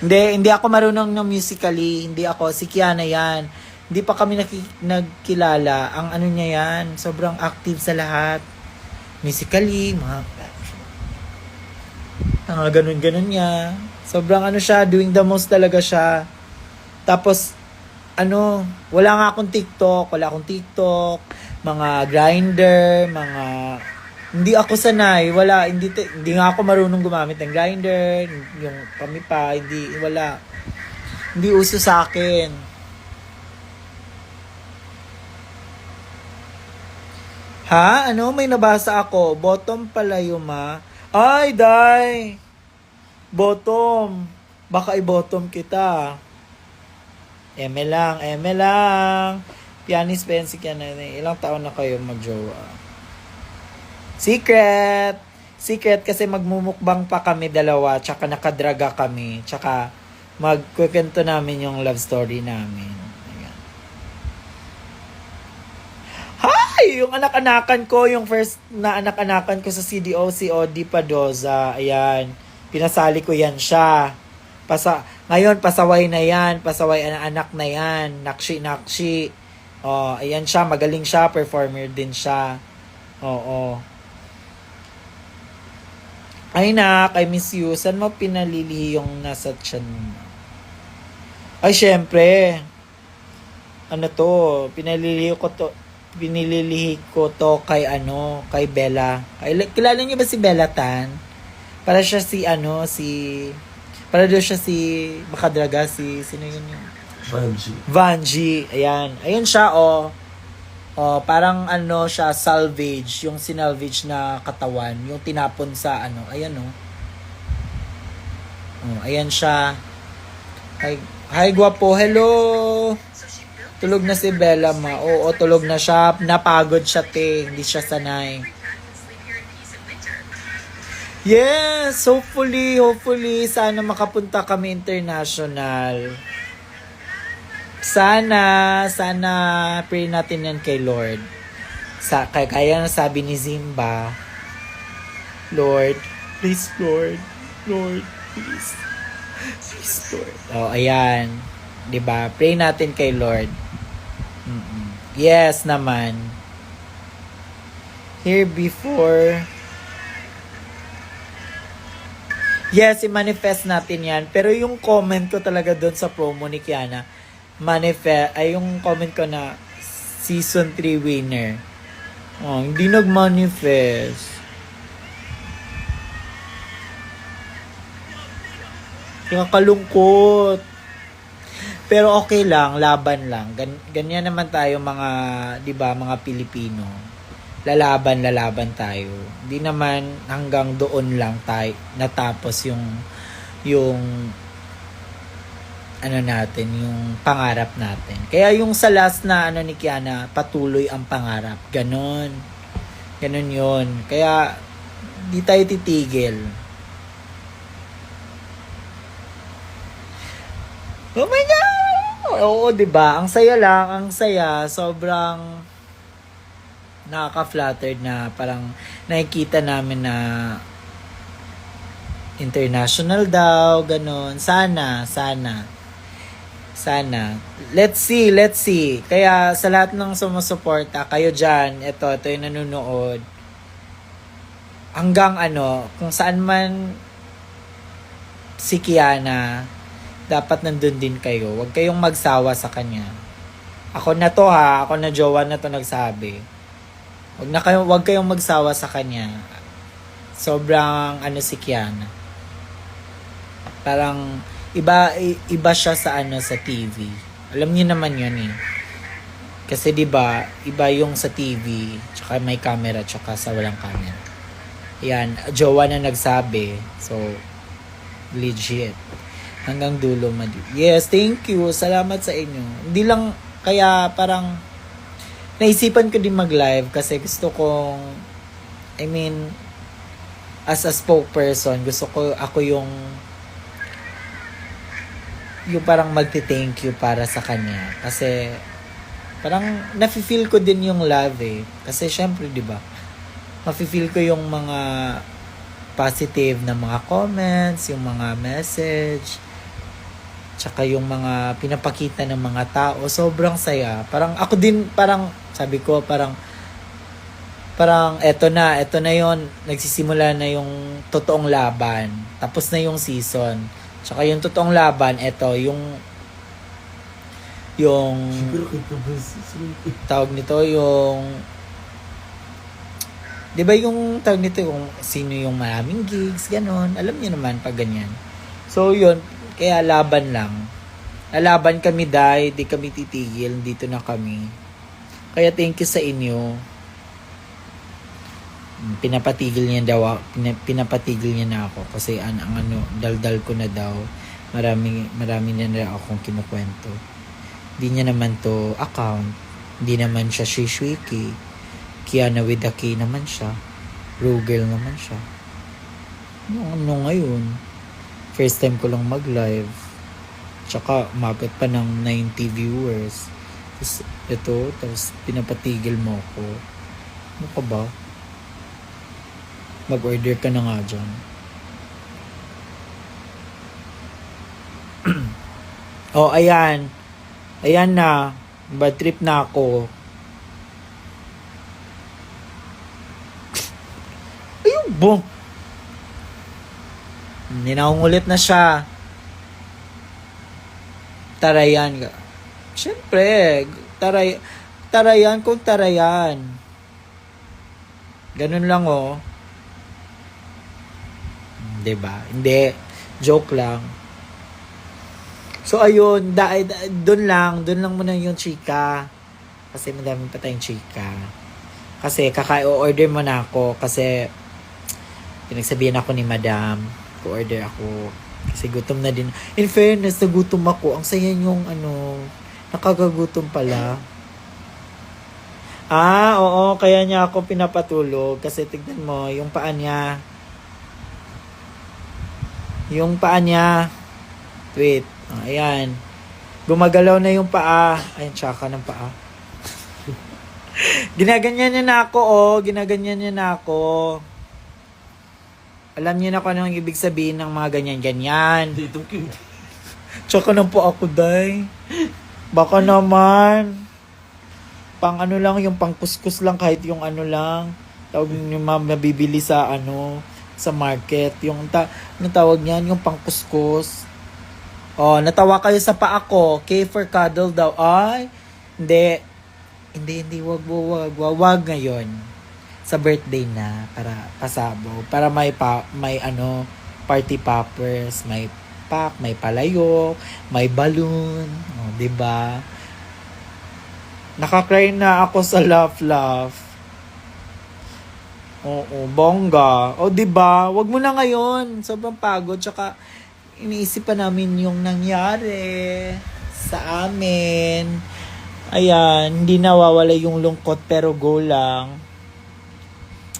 Hindi ako marunong ng musically, hindi ako, si Kiana yan. Hindi pa kami nagkilala, ang niya yan, sobrang active sa lahat. Musically, mga ganun niya. Sobrang siya, doing the most talaga siya. Tapos, wala nga akong TikTok, mga grinder, hindi ako sanay, hindi nga ako marunong gumamit ng grinder, yung kami pa, hindi uso sa akin. Ha? May nabasa ako, bottom pala yuma. Ay, day! Bottom. Baka i-bottom kita. Eme lang. Pianist Pensi ka na. Ilang taon na kayo magjowa? Secret kasi magmumukbang pa kami dalawa. Tsaka nakadraga kami. Tsaka magkukwento namin yung love story namin. Ayan. Hi! Yung anak-anakan ko. Yung first na anak-anakan ko sa CDO, si Odi Padoza. Ayan. Pinasali ko yan siya. Ngayon, pasaway na yan. Pasaway ang anak na yan. Nakshi. Ayan siya. Magaling siya. Performer din siya. Oo. Ay, nak. I miss you. Saan mo pinalilihi yung nasa tiyan mo? Ay, syempre. Pinalilihi ko to kay Bella. Kilala niyo ba si Bella Tan? Para siya para daw siya si Makadraga, sino yun yung? Vanji. Ayan. Ayun siya, parang siya, salvage. Yung sinalvage na katawan. Yung tinapon sa ayan, ayan siya. Hi, gwapo. Hello. Tulog na si Bella, ma. Oo, tulog na siya. Napagod siya, Hindi siya sanay. Yes, hopefully, sana makapunta kami international. Sana, pray natin yan kay Lord. Kaya sabi ni Zimba, Lord, please, Lord, please, Lord. Ayan. 'Di ba? Pray natin kay Lord. Yes naman. Here before, yes, i-manifest natin yan. Pero yung comment ko talaga doon sa promo ni Kiana, yung comment ko na season 3 winner. Hindi nag-manifest. Kalungkot. Pero okay lang, laban lang. Ganyan naman tayo mga, 'di ba, mga Pilipino. Lalaban tayo. Hindi naman hanggang doon lang tayo natapos yung natin, yung pangarap natin. Kaya yung sa last na ni Kiana, patuloy ang pangarap. Ganon yun. Kaya di tayo titigil. Oh my God! Oo, diba? Ang saya. Sobrang nakaka-flattered na parang nakikita namin na international daw, ganon. Sana. Let's see. Kaya sa lahat ng sumusuporta, kayo dyan, ito yung nanonood. hanggang ano, kung saan man si Kiana, dapat nandun din kayo. Huwag kayong magsawa sa kanya. Ako na to ha, ako na jowa na to nagsabi. Huwag kayong magsawa sa kanya. Sobrang ano si Kiana. Parang iba siya sa ano sa TV. Alam niyo naman 'yun eh. Kasi 'di ba, iba yung sa TV, tsaka may camera, tsaka sa walang camera. Yan, jowa na nagsabi. So legit. Hanggang dulo Yes, thank you. Salamat sa inyo. Hindi lang kaya parang naisipan ko din mag-live kasi gusto kong as a spokesperson, gusto ko ako yung parang magti-thank you para sa kanya. Kasi parang nafe-feel ko din yung love eh. Kasi syempre, 'di ba? Mafe-feel ko yung mga positive na mga comments, yung mga message, tsaka yung mga pinapakita ng mga tao. Sobrang saya. Parang ako din, parang sabi ko, parang eto na yon, nagsisimula na yung totoong laban. Tapos na yung season. Tsaka yung totoong laban, eto, yung tawag nito, yung 'di ba yung tawag nito, yung sino yung maraming gigs, ganon. Alam niyo naman pag ganyan. So yun, kaya laban lang. Lalaban kami dahil di kami titigil, dito na kami. Kaya thank you sa inyo. Pinapatigil niya na ako kasi ang ano, daldal ko na daw. Marami na akong kinukwento. Hindi niya naman to account. Hindi naman siya shishwiki. Kiana with the K naman siya. Rugel naman siya. Ano ngayon? First time ko lang mag-live. Tsaka umabot pa ng 90 viewers. Tapos pinapatigil mo ako. Ano ka ba? Mag-order ka na nga dyan. Oh, ayan. Ayan na. Bad trip na ako. Ayun, bong. Ninangungulit na siya. Tarayan ka. Siyempre, tarayan kung tarayan. Ganun lang oh. Diba? Hindi. Joke lang. So, ayun. Doon lang muna yung chika. Kasi madami pa tayong chika. Kasi kaka-order mo na ako. Kasi pinagsabihan ako ni madam. Ko-order ako. Kasi gutom na din. In fairness, nagutom ako. Ang saya yung nakagagutom pala. Oo. Kaya niya ako pinapatulog. Kasi tignan mo, yung paa niya. Wait. Ayan. Gumagalaw na yung paa. Ayan, tsaka ng paa. Ginaganyan niya na ako. Alam niyo na kung anong ibig sabihin ng mga ganyan-ganyan. Tsaka ng paa ako, day. Baka naman. Pang ano lang, yung pang kuskus lang, kahit yung ano lang. Tawag yung mabibili sa sa market. Yung tawag niyan, yung pang kuskus. Oh, natawa kayo sa paa ko. K for cuddle daw. Ay, hindi, wag ngayon. Sa birthday na, para pasabaw. Para may party poppers, may pack, may palayok, may balloon. Oh, 'di ba? Nakakry na ako sa laugh. Oo, bongga. O, 'di ba? Wag mo na ngayon. Sobrang pagod, tsaka iniisip pa namin yung nangyari sa amin. Ayan, hindi nawawala yung lungkot pero go lang.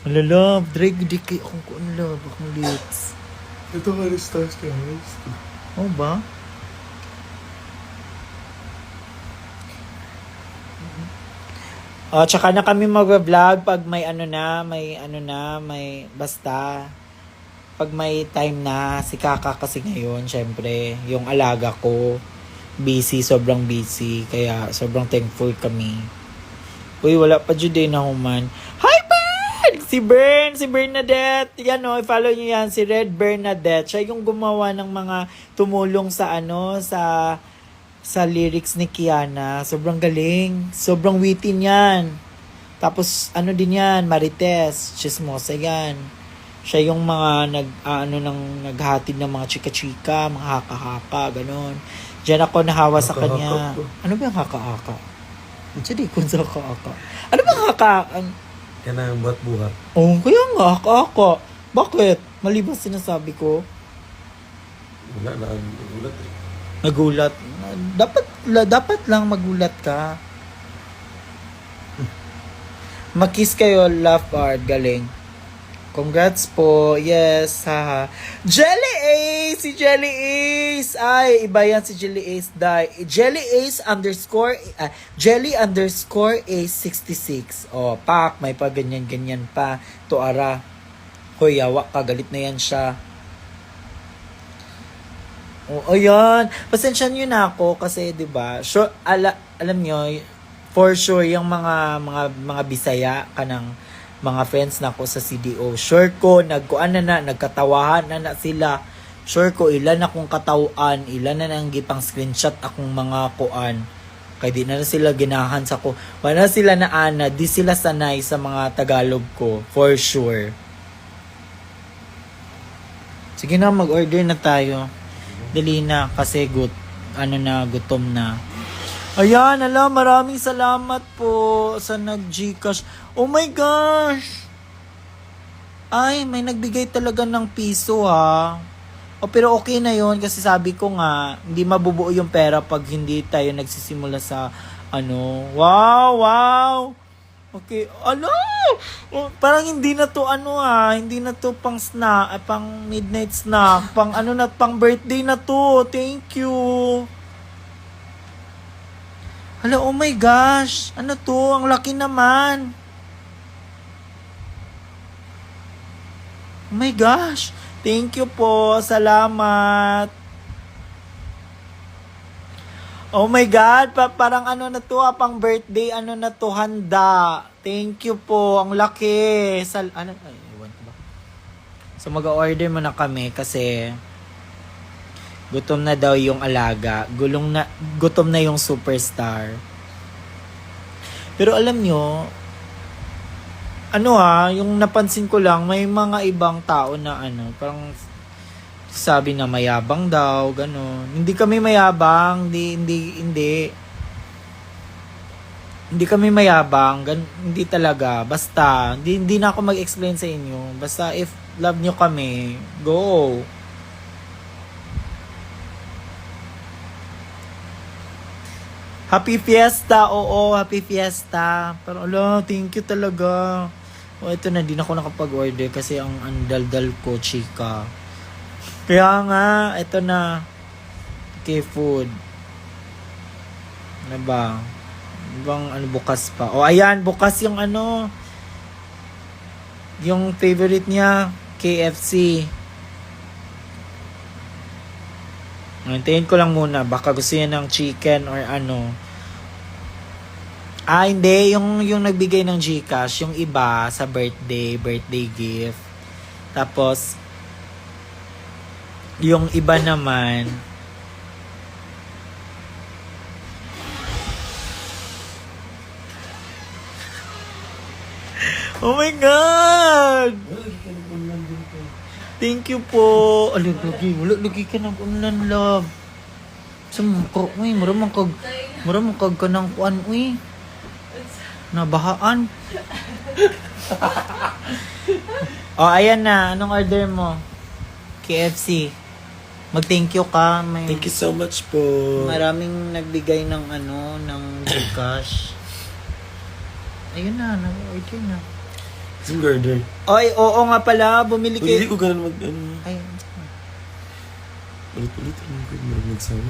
Love, Drake, di kayo akong love, akong lips. Ito ka rin stars ka. Oh ba? Tsaka na kami mag-vlog pag may basta. Pag may time na, si Kaka kasi ngayon, syempre, yung alaga ko, sobrang busy, kaya sobrang thankful kami. Uy, wala pa dyan din na human. Hi, bird! Si Bernadette, yan o, i-follow nyo yan, si Red Bernadette. Siya yung gumawa ng mga tumulong sa sa lyrics ni Kiana. Sobrang galing. Sobrang witty niyan. Tapos, din yan, Marites, chismosa yan. Siya yung mga naghatid ng mga chika-chika, mga haka-haka, ganon. Diyan ako nahawa sa kanya. Ano ba yung haka-haka? Hindi ko sa haka-haka. Ano ba yung haka-haka? Yan ang buhat-buhat. Oh, kaya nga, haka-haka. Bakit? Mali ba sinasabi ko? Wala na, nagulat eh. Nagulat. Dapat lang magulat ka. Makis kayo, laugh hard, galing. Congrats po. Yes, haha. Jelly Ace! Si Jelly Ace! Ay, iba yan si Jelly Ace. Jelly Ace Jelly _ Ace 66. Oh, pak, may pa ganyan-ganyan pa. Tuara. Hoy, yawa ka, galit na yan siya. Oh, ayan. Pasensya nyo na ako kasi 'di ba? Sure, alam nyo, for sure yung mga Bisaya kanang mga friends na ko sa CDO. Sure ko nagkatawahan na sila. Sure ko ilan akong katawaan, ilan na nang gipang screenshot akong mga kuan. Kay di na sila ginahan sa ko. Wala sila na di sila sanay sa mga Tagalog ko, for sure. Sige na, mag-order na tayo. Dali na kasi gutom na. Ayan, maraming salamat po sa nag-Gcash. Oh my gosh! Ay, may nagbigay talaga ng piso ha. Oh, pero okay na yon kasi sabi ko nga, hindi mabubuo yung pera pag hindi tayo nagsisimula sa Wow! Okay, oh, parang hindi na to hindi na to pang snack, pang midnight snack, pang pang birthday na to. Thank you. Hala, oh my gosh. Ano to? Ang laki naman. Oh my gosh. Thank you po. Salamat. Oh my God, parang na to pang birthday, na to, handa. Thank you po, ang laki. Ewan ko ba? So mag-order muna kami kasi gutom na daw yung alaga. Gutom na yung superstar. Pero alam nyo, yung napansin ko lang, may mga ibang tao na parang sabi na mayabang daw, gano'n. Hindi kami mayabang, hindi kami mayabang, hindi talaga. Basta, hindi na ako mag-explain sa inyo. Basta if love nyo kami, go. Happy Fiesta, oo, Happy Fiesta. Pero thank you talaga. Ito na, di na ako nakapag-order kasi ang andaldal ko, chika. Kaya nga, ito na. Okay, food. Ano ba? Ibang bukas pa. O, ayan, bukas yung yung favorite niya, KFC. Hintayin ko lang muna. Baka gusto niya ng chicken or hindi. Yung nagbigay ng Gcash, yung iba sa birthday gift. Tapos, yung iba naman, oh my God! Thank you po. Lagi ka ng ulan, love. Sumko, maramang kag ka ng kuan, nabahaan. Oh, ayan na. Anong order mo? KFC. Mag-thank you ka. Thank you so much po. Maraming nagbigay ng ng Gcash. Ayun na, nag-order na. Yung order. Ay, oo nga pala, bumili kayo. Hindi ko ganun Ay, ulit-ulit ang magsawa.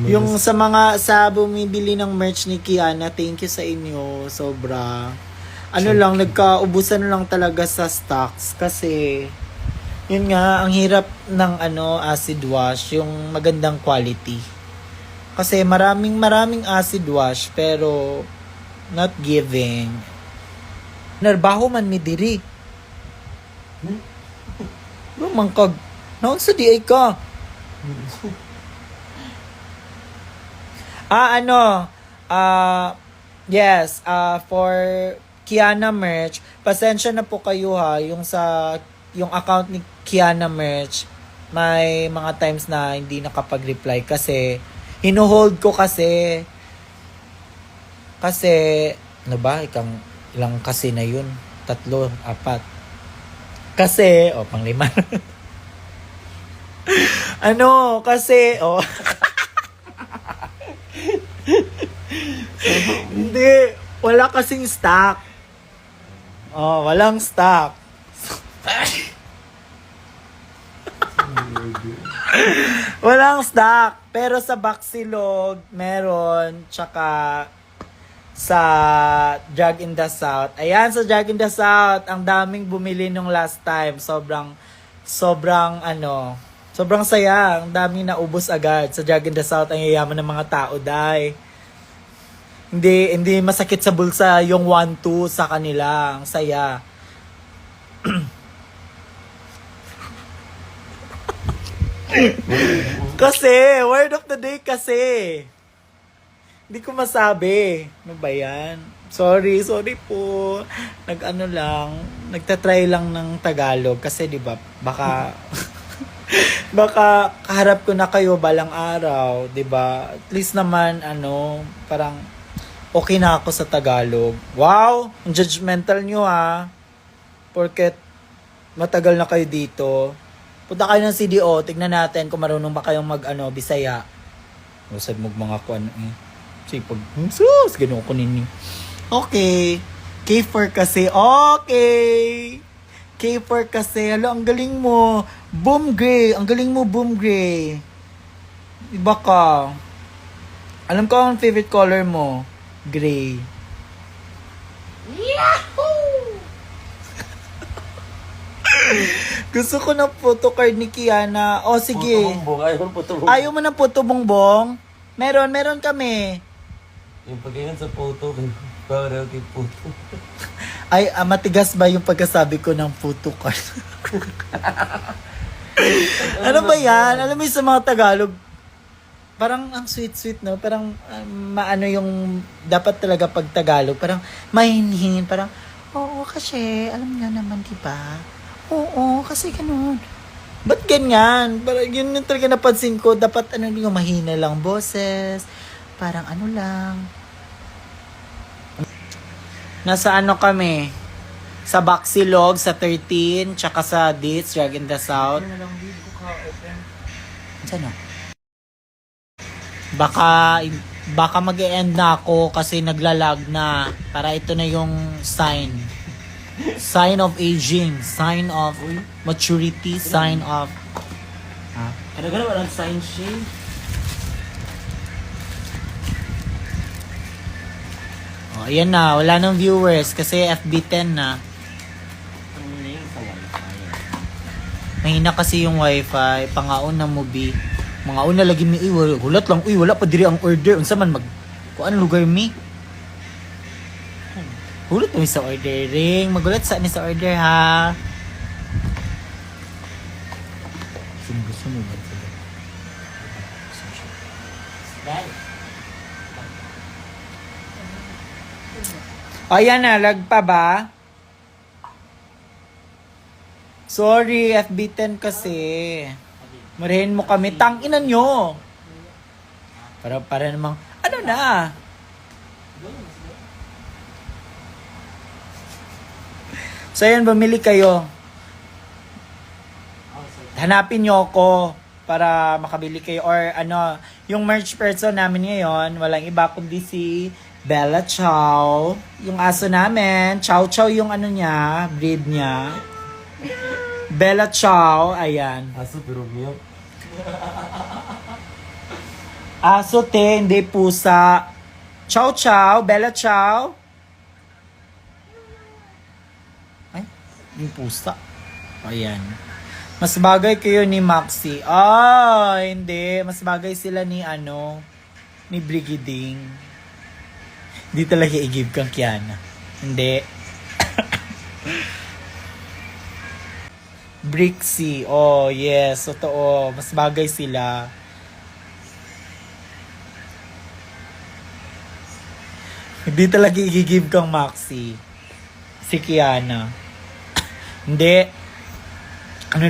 yung sa bumibili ng merch ni Kiana, thank you sa inyo. Sobra. Lang, nagkaubusan lang talaga sa stocks kasi yun nga, ang hirap ng acid wash, yung magandang quality. Kasi maraming acid wash pero not giving. Narbaho man mi diri. Lumang kag. Naon sa di ay ka? Yes, for Kiana Merch, pasensya na po kayo ha, yung account ni Kiana Merch, may mga times na hindi nakapag-reply kasi hinuhold ko kasi ano ba, ilang kasi na yun? 3, 4. Kasi, pang-5. Hindi, wala kasing stock. Walang stock. Walang stock. Pero sa Baxilog, meron. Tsaka sa Drag in the South. Ayan, sa Drag in the South, ang daming bumili nung last time. Sobrang saya. Ang daming naubos agad. Sa Drag in the South, ang yayaman ng mga tao, dai. Hindi masakit sa bulsa yung 1-2 sa kanila. Ang saya. Kasi, word of the day kasi. Hindi ko masabi. Ano ba yan? Sorry po. Nagtatry lang ng Tagalog kasi 'di ba? Baka kaharap ko na kayo balang araw, 'di ba? At least naman parang okay na ako sa Tagalog. Wow, ang judgmental nyo ha. Porket matagal na kayo dito. Punta kayo ng CDO, tignan natin kung marunong ba kayong Bisaya. Usad mo mga kuan sipag. Sus, ganun ko ninyo. Okay. K4 kasi. Okay. K4 kasi. Hala, ang galing mo. Boom Gray. Ang galing mo, Boom Gray. Iba ka. Alam ko ang favorite color mo. Gray. Yahoo! Gusto ko ng photocard ni Kiana. Sige. Ayaw mo ng photo bongbong? Meron kami. Yung pagkain sa photo, para kay photo. Ay, matigas ba yung pagkasabi ko ng photocard? Ano ba yan? Alam mo yung sa mga Tagalog, parang ang sweet-sweet, no? Parang maano yung dapat talaga pag Tagalog. Parang mahinhin. Parang, oo kasi, alam nyo naman, diba? Oo, kasi ganun. Ba't ganyan? Parang yun yung talaga napansin ko. Dapat yung mahina lang boses. Parang lang. Nasa kami? Sa Baxilog, sa 13, tsaka sa Dates, Drag in the South. Saan Baka mag-e-end na ako kasi naglalag na. Para ito na yung sign. Sign of aging. Sign of maturity. Sign of... Ano gano'n walang sign shade? Ayan na. Wala nang viewers kasi FB10 na. Ano na yung sa wifi? Mahina kasi yung wifi. Pangaon na movie. Mga una lagi mi hulat lang wala pa diri ang order unsa man kuan lugar mi. Hulat mi sa ordering, magulat sa ni sa order ha. Gusto mo ba? Ayan na, lagpa ba? Sorry, FB10 kasi. Marihin mo kami, tanginan nyo. Para namang, ano na? So yan, bumili kayo. Hanapin nyo ako para makabili kayo. Or yung merch person namin ngayon, walang iba kundi si Bella Chow. Yung aso namin, Chow Chow yung niya, breed niya. Bella Chow, ayan. Aso pero milk. Aso hindi pusa. Chow Chow, Bella Chow. Ay, yung pusa. Ayan. Mas bagay kayo ni Maxi. Hindi. Mas bagay sila ni ni Brigading. Hindi talaga i-give kang Kiana. Hindi. Brixie. Oh, yes. Totoo. Mas bagay sila. Hindi talaga i-give kang Maxi. Si Kiana. Hindi. Ano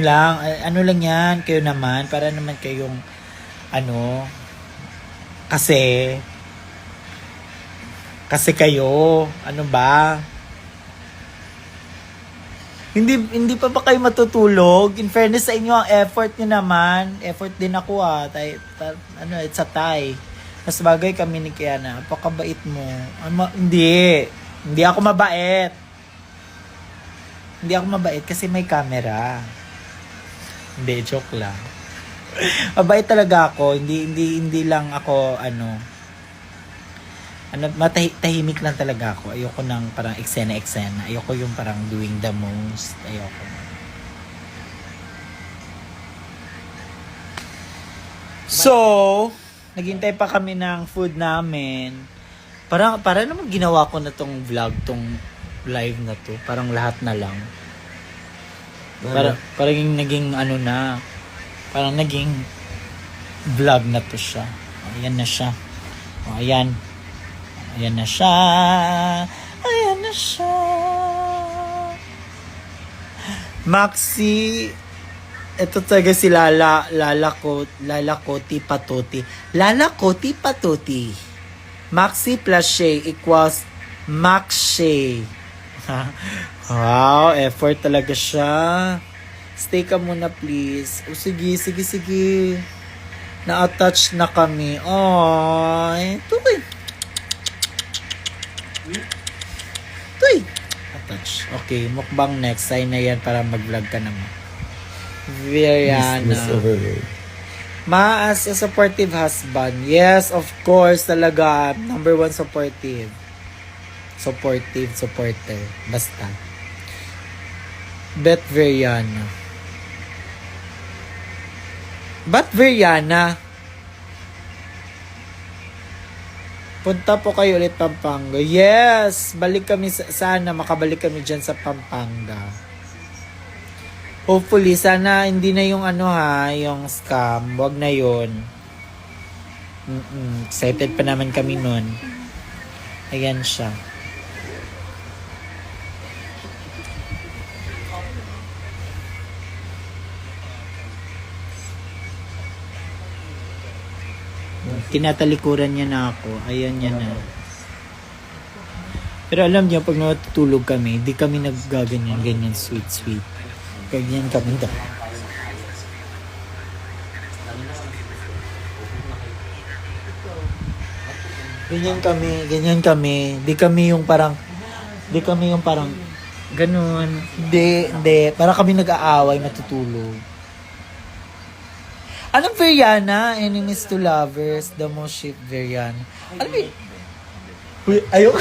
lang yan. Kayo naman. Para naman kayong, kasi kayo. Ano ba? Hindi pa ba kayo matutulog? In fairness sa inyo, ang effort nyo naman. Effort din ako it's a tie. Mas bagay kami ni Kiana. Napakabait mo. Hindi. Hindi ako mabait. Hindi ako mabait kasi may camera. Hindi, joke lang. Mabait talaga ako. Hindi lang ako, tahimik lang talaga ako. Ayoko ng parang eksena. Ayoko yung parang doing the most. Ayoko. So, naghintay pa kami ng food namin. Para naman ginawa ko na tong vlog, tong live na to. Parang lahat na lang. Parang yung naging parang naging vlog na to siya. Ayan na siya. Ayan. Ayan na siya. Ayan na siya. Maxi, ito talaga si Lala Koti Patuti. Lala Koti Patuti. Maxi plus Shay equals Max Shay. Wow, effort talaga siya. Stay ka muna please. O sige. Na-attach na kami. Ay, tuloy. Attach. Okay, mukbang next. Sign na yan para mag-vlog ka naman. Veriana. Ma, as a supportive husband. Yes, of course, talaga. Number 1 supportive. Supporter. Basta. Bet Veriana. Ba't Veriana? Punta po kayo ulit Pampanga. Yes! Balik kami sana makabalik kami dyan sa Pampanga. Hopefully, sana hindi na yung yung scam. Wag na yun. Excited pa naman kami nun. Ayan siya. Tinatalikuran niya na ako. Ayan niya na. Pero alam niyo, pag natutulog kami, di kami naggaganyan, sweet. Ganyan kami daw. Ganyan kami. Di kami yung parang, ganun. Hindi. Para kami nag-aaway, matutulog. Anong Veriana? Enemies to lovers. The most ship Veriana. Ano ba? Uy, ayok.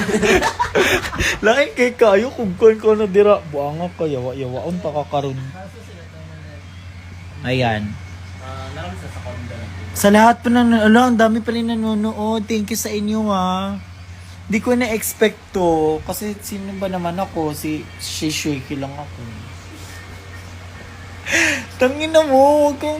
Lain kay kayo kung ko na dira. Buanga ka, yawa-yawaon pa kakaroon. Ayan. Sa lahat pa ang dami pa rin nanonood. Thank you sa inyo Di ko na-expect to. Kasi sino ba naman ako? Si Shaky lang ako. Tangin na mo. Huwag kang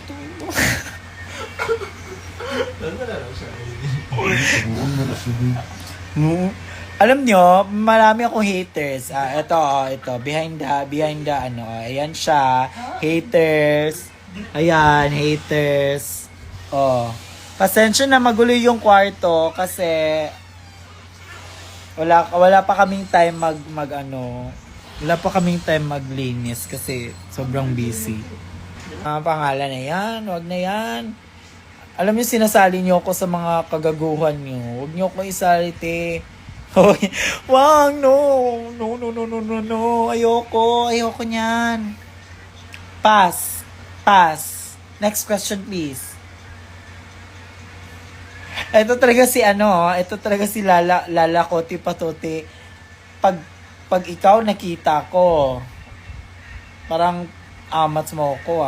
alam nyo, marami akong haters. Ito. Behind the ayan siya. Haters. Ayan, haters. Pasensya na magulo yung kwarto kasi wala pa kaming time wala pa kaming time maglinis kasi sobrang busy. Pangalan na yan, wag na yan. Alam niyo, sinasali niyo ako sa mga kagaguhan niyo. Huwag niyo ako isalite. Wag, no. Ayoko niyan. Pass. Next question, please. Ito talaga si Lala Koti Patuti. Pag ikaw nakita ko, parang amats mo ko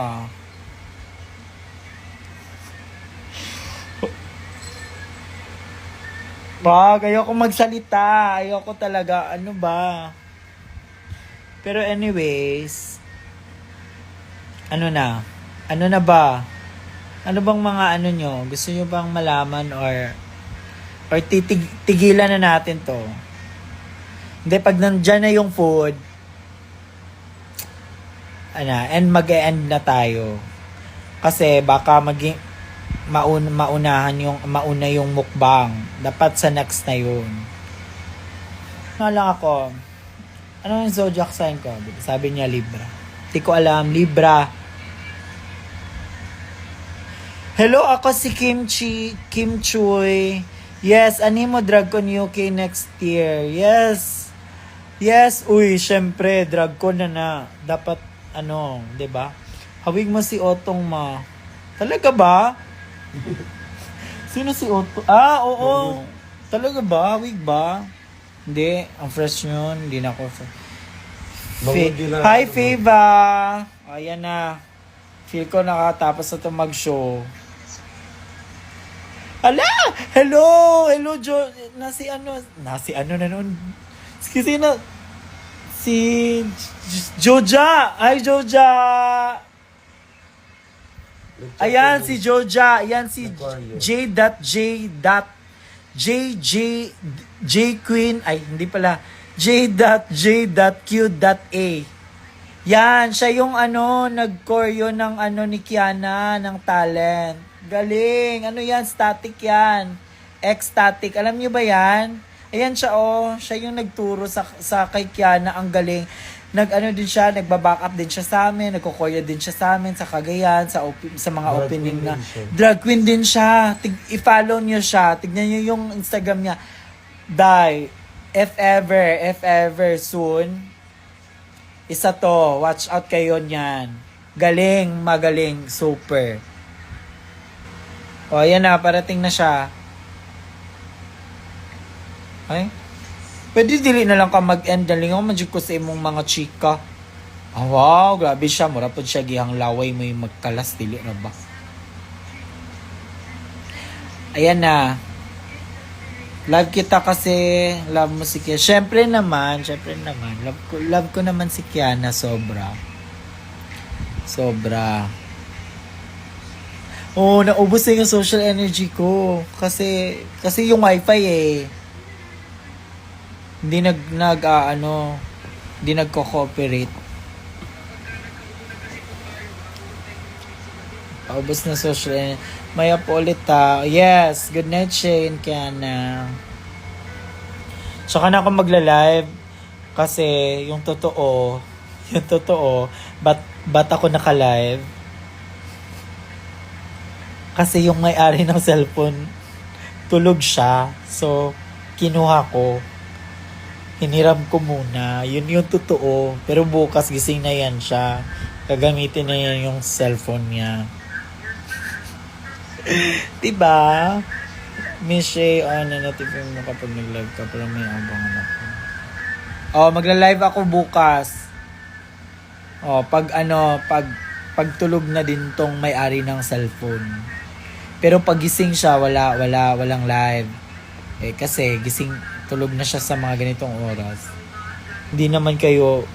ayoko magsalita. Ayoko talaga. Ano ba? Pero anyways, Ano na? Ano na ba? Ano bang mga ano nyo? Gusto nyo bang malaman or tigilan na natin to? Hindi, pag nandyan na yung food, and mag-e-end na tayo. Kasi baka maging mauna yung mukbang. Dapat sa next na yun. Ano lang ako, ano yung zodiac sign ko? Sabi niya Libra. Hindi ko alam, Libra. Hello, ako si Kim Chuy. Yes, animo drag con UK next year. Yes. Yes, uy, syempre, drag con na. Dapat, 'di ba? Hawig mo si Otong ma. Talaga ba? Sino si Otong? Ah, oo. Talaga ba? Hawig ba? Hindi, ang fresh yun. Hindi na ako Hi, Fava! Ayan na. Feel ko nakatapos na itong mag-show. Ala! Hello! Hello, Nasi ano na noon? Excuse na. Si Joja! Hi, Joja! Ayan, si Joja. Ayan, si J Queen. Ay, hindi pala. J.Q.A. Yan, siya yung nag-choreo ng ni Kiana, ng talent. Galing. Ano yan? Static yan. Ecstatic. Alam niyo ba yan? Ayan siya, siya yung nagturo sa kay Kiana. Ang galing. Din siya, nagba-back up din siya sa amin, nagko-choreo din siya sa amin, sa Cagayan, sa mga Drag opening queen na. din siya. Drag queen din siya. I-follow niyo siya. Tignan niyo yung Instagram niya. If ever soon, isa to, watch out kayo niyan. Galing, magaling, super. O, ayan na, parating na siya. Ay? Pwede dili na lang ka mag-end. Daling ako, madyo ko sa imong mga chika. Ah, wow, grabe siya. Mura po siya gihang laway mo yung magkalas. Dili na ba? Ayan na. Love kita kasi, love mo si Kiana. Syempre naman. Love ko naman si Kiana, sobra. Oo, naubos na yung social energy ko. Kasi yung wifi hindi hindi nagko-cooperate. Paubos na social energy. Maya po ulit Yes, good night Shane, Kiana. Saka na ako magla-live kasi yung totoo, ba't ako naka-live? Kasi yung may-ari ng cellphone, tulog siya. So, kinuha ko. Hiniram ko muna. Yun yung totoo. Pero bukas gising na yan siya. Gagamitin na yan yung cellphone niya. Diba? Miss Shay, na-notify mo kapag nag-live ka pero may abangan ako. Magla-live ako bukas. Pag tulog na din tong may-ari ng cellphone. Pero pag gising siya, walang live. Kasi tulog na siya sa mga ganitong oras. Hindi naman kayo,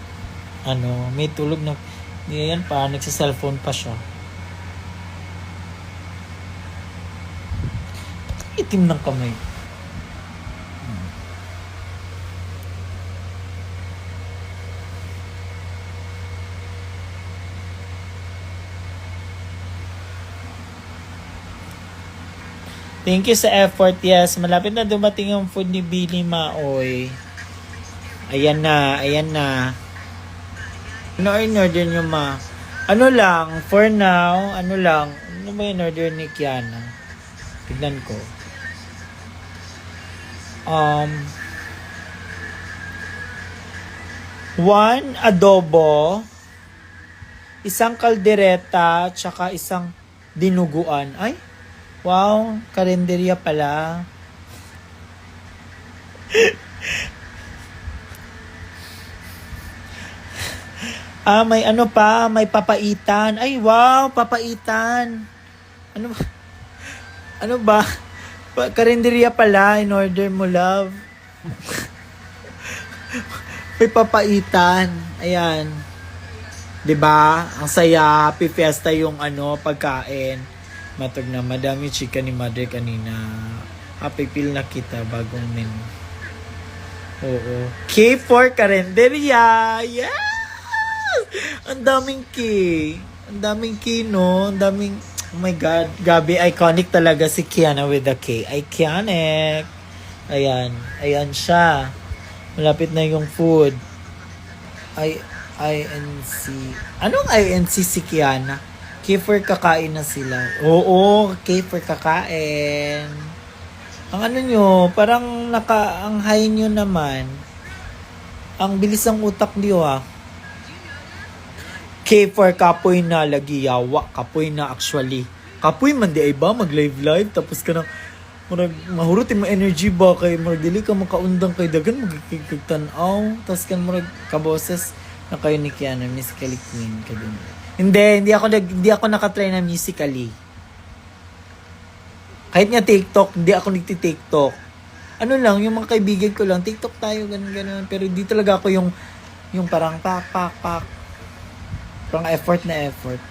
may tulog na, yan pa, nagsa-cellphone pa siya. Itim ng kamay. Thank you sa effort. Yes, malapit na dumating yung food ni Billy Maoy. Ayan na. Ano in-order nyo, ma? For now, ano ba in-order ni Kiana? Tignan ko. One adobo, isang kaldereta, tsaka isang dinuguan. Ay, wow, karinderya pala. May may papaitan. Ay, wow, papaitan. Ano ba? Karinderya pala, in order mo, love. May papaitan. Ayan. 'Diba? Ang saya, happy fiesta yung pagkain. Matog na madami chika ni mother kanina. Happy feel na kita bagong menu. Oo. K for Carinderia. Yes! Ang daming K. Ang daming K, no? Ang daming oh my God. Gabi, iconic talaga si Kiana with the K. Iconic. Ayan. Ayan siya. Malapit na yung food. INC. Anong INC si Kiana? K for kakain na sila. Oo, K for kakain. Ang ano nyo, parang ang high nyo naman. Ang bilis ng utak nyo K for kapoy na lagi yawa. Kapoy na actually. Kapoy man di ay ba? Mag-live tapos ka na mahurot yung energy ba kay dili ka makaundang kay dagan magkikigtanaw tapos kan kaboses na kayo ni Kiana musically queen ka din. Hindi ako nakatry na musically. Kahit nga TikTok, hindi ako nagti-TikTok. Ano lang, yung mga kaibigan ko lang, TikTok tayo, ganun. Pero hindi talaga ako yung parang pak. Parang effort na effort.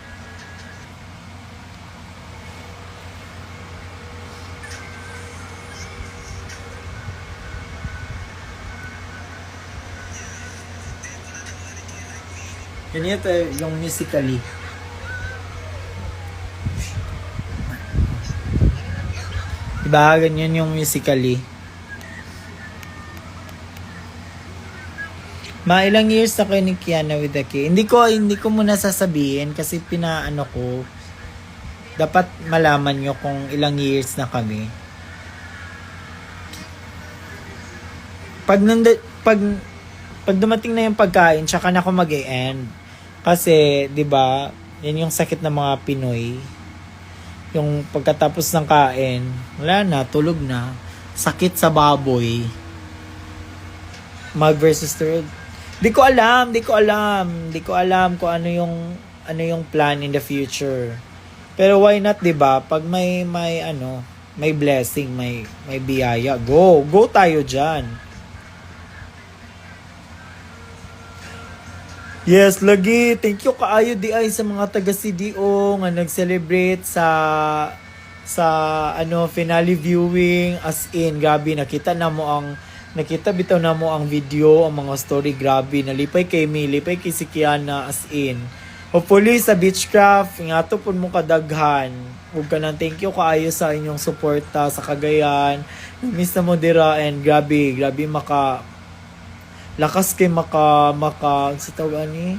Ganito yung musically. Diba? Ganyan yung musically. Ilang years na kayo ni Kiana with the K. Hindi ko muna sasabihin kasi pinaano ko. Dapat malaman nyo kung ilang years na kami. Pag dumating na yung pagkain, tsaka na ako mag-e-end. Kasi, 'di ba, yan yung sakit ng mga Pinoy. Yung pagkatapos ng kain, wala na, tulog na. Sakit sa baboy. Mag versus third. Di ko alam kung ano yung plan in the future. Pero why not, 'di ba? Pag may blessing, may biyaya, go tayo diyan. Yes, lagi. Thank you kaayo di ay sa mga taga CDO nga nag-celebrate sa finale viewing, as in gabi nakita bitaw na mo ang video, ang mga story, grabe nalipay kay May, lipay kay si Kiana, as in. Hopefully sa Beechcraft nga to pud mo kadaghan. Ug kanang thank you kaayo sa inyong suporta sa Cagayan. Miss na mo dira and grabe lakas kay maka sa tawag ani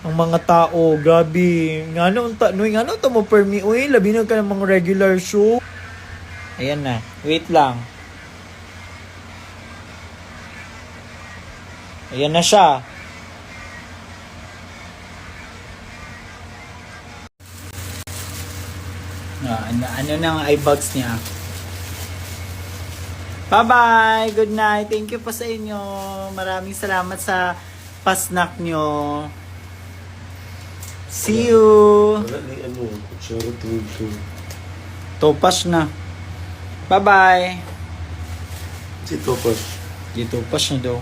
ang mga tao, grabe ngano to mo permi uy labi na ka ng mga regular show. Ayan na, wait lang, ayan na siya. Ano nang eyebags niya. Bye-bye! Good night! Thank you po sa inyo. Maraming salamat sa pasnack nyo. See you! Wala ni kutsara to. Topas na. Bye-bye! Si Topas. Di topas na daw.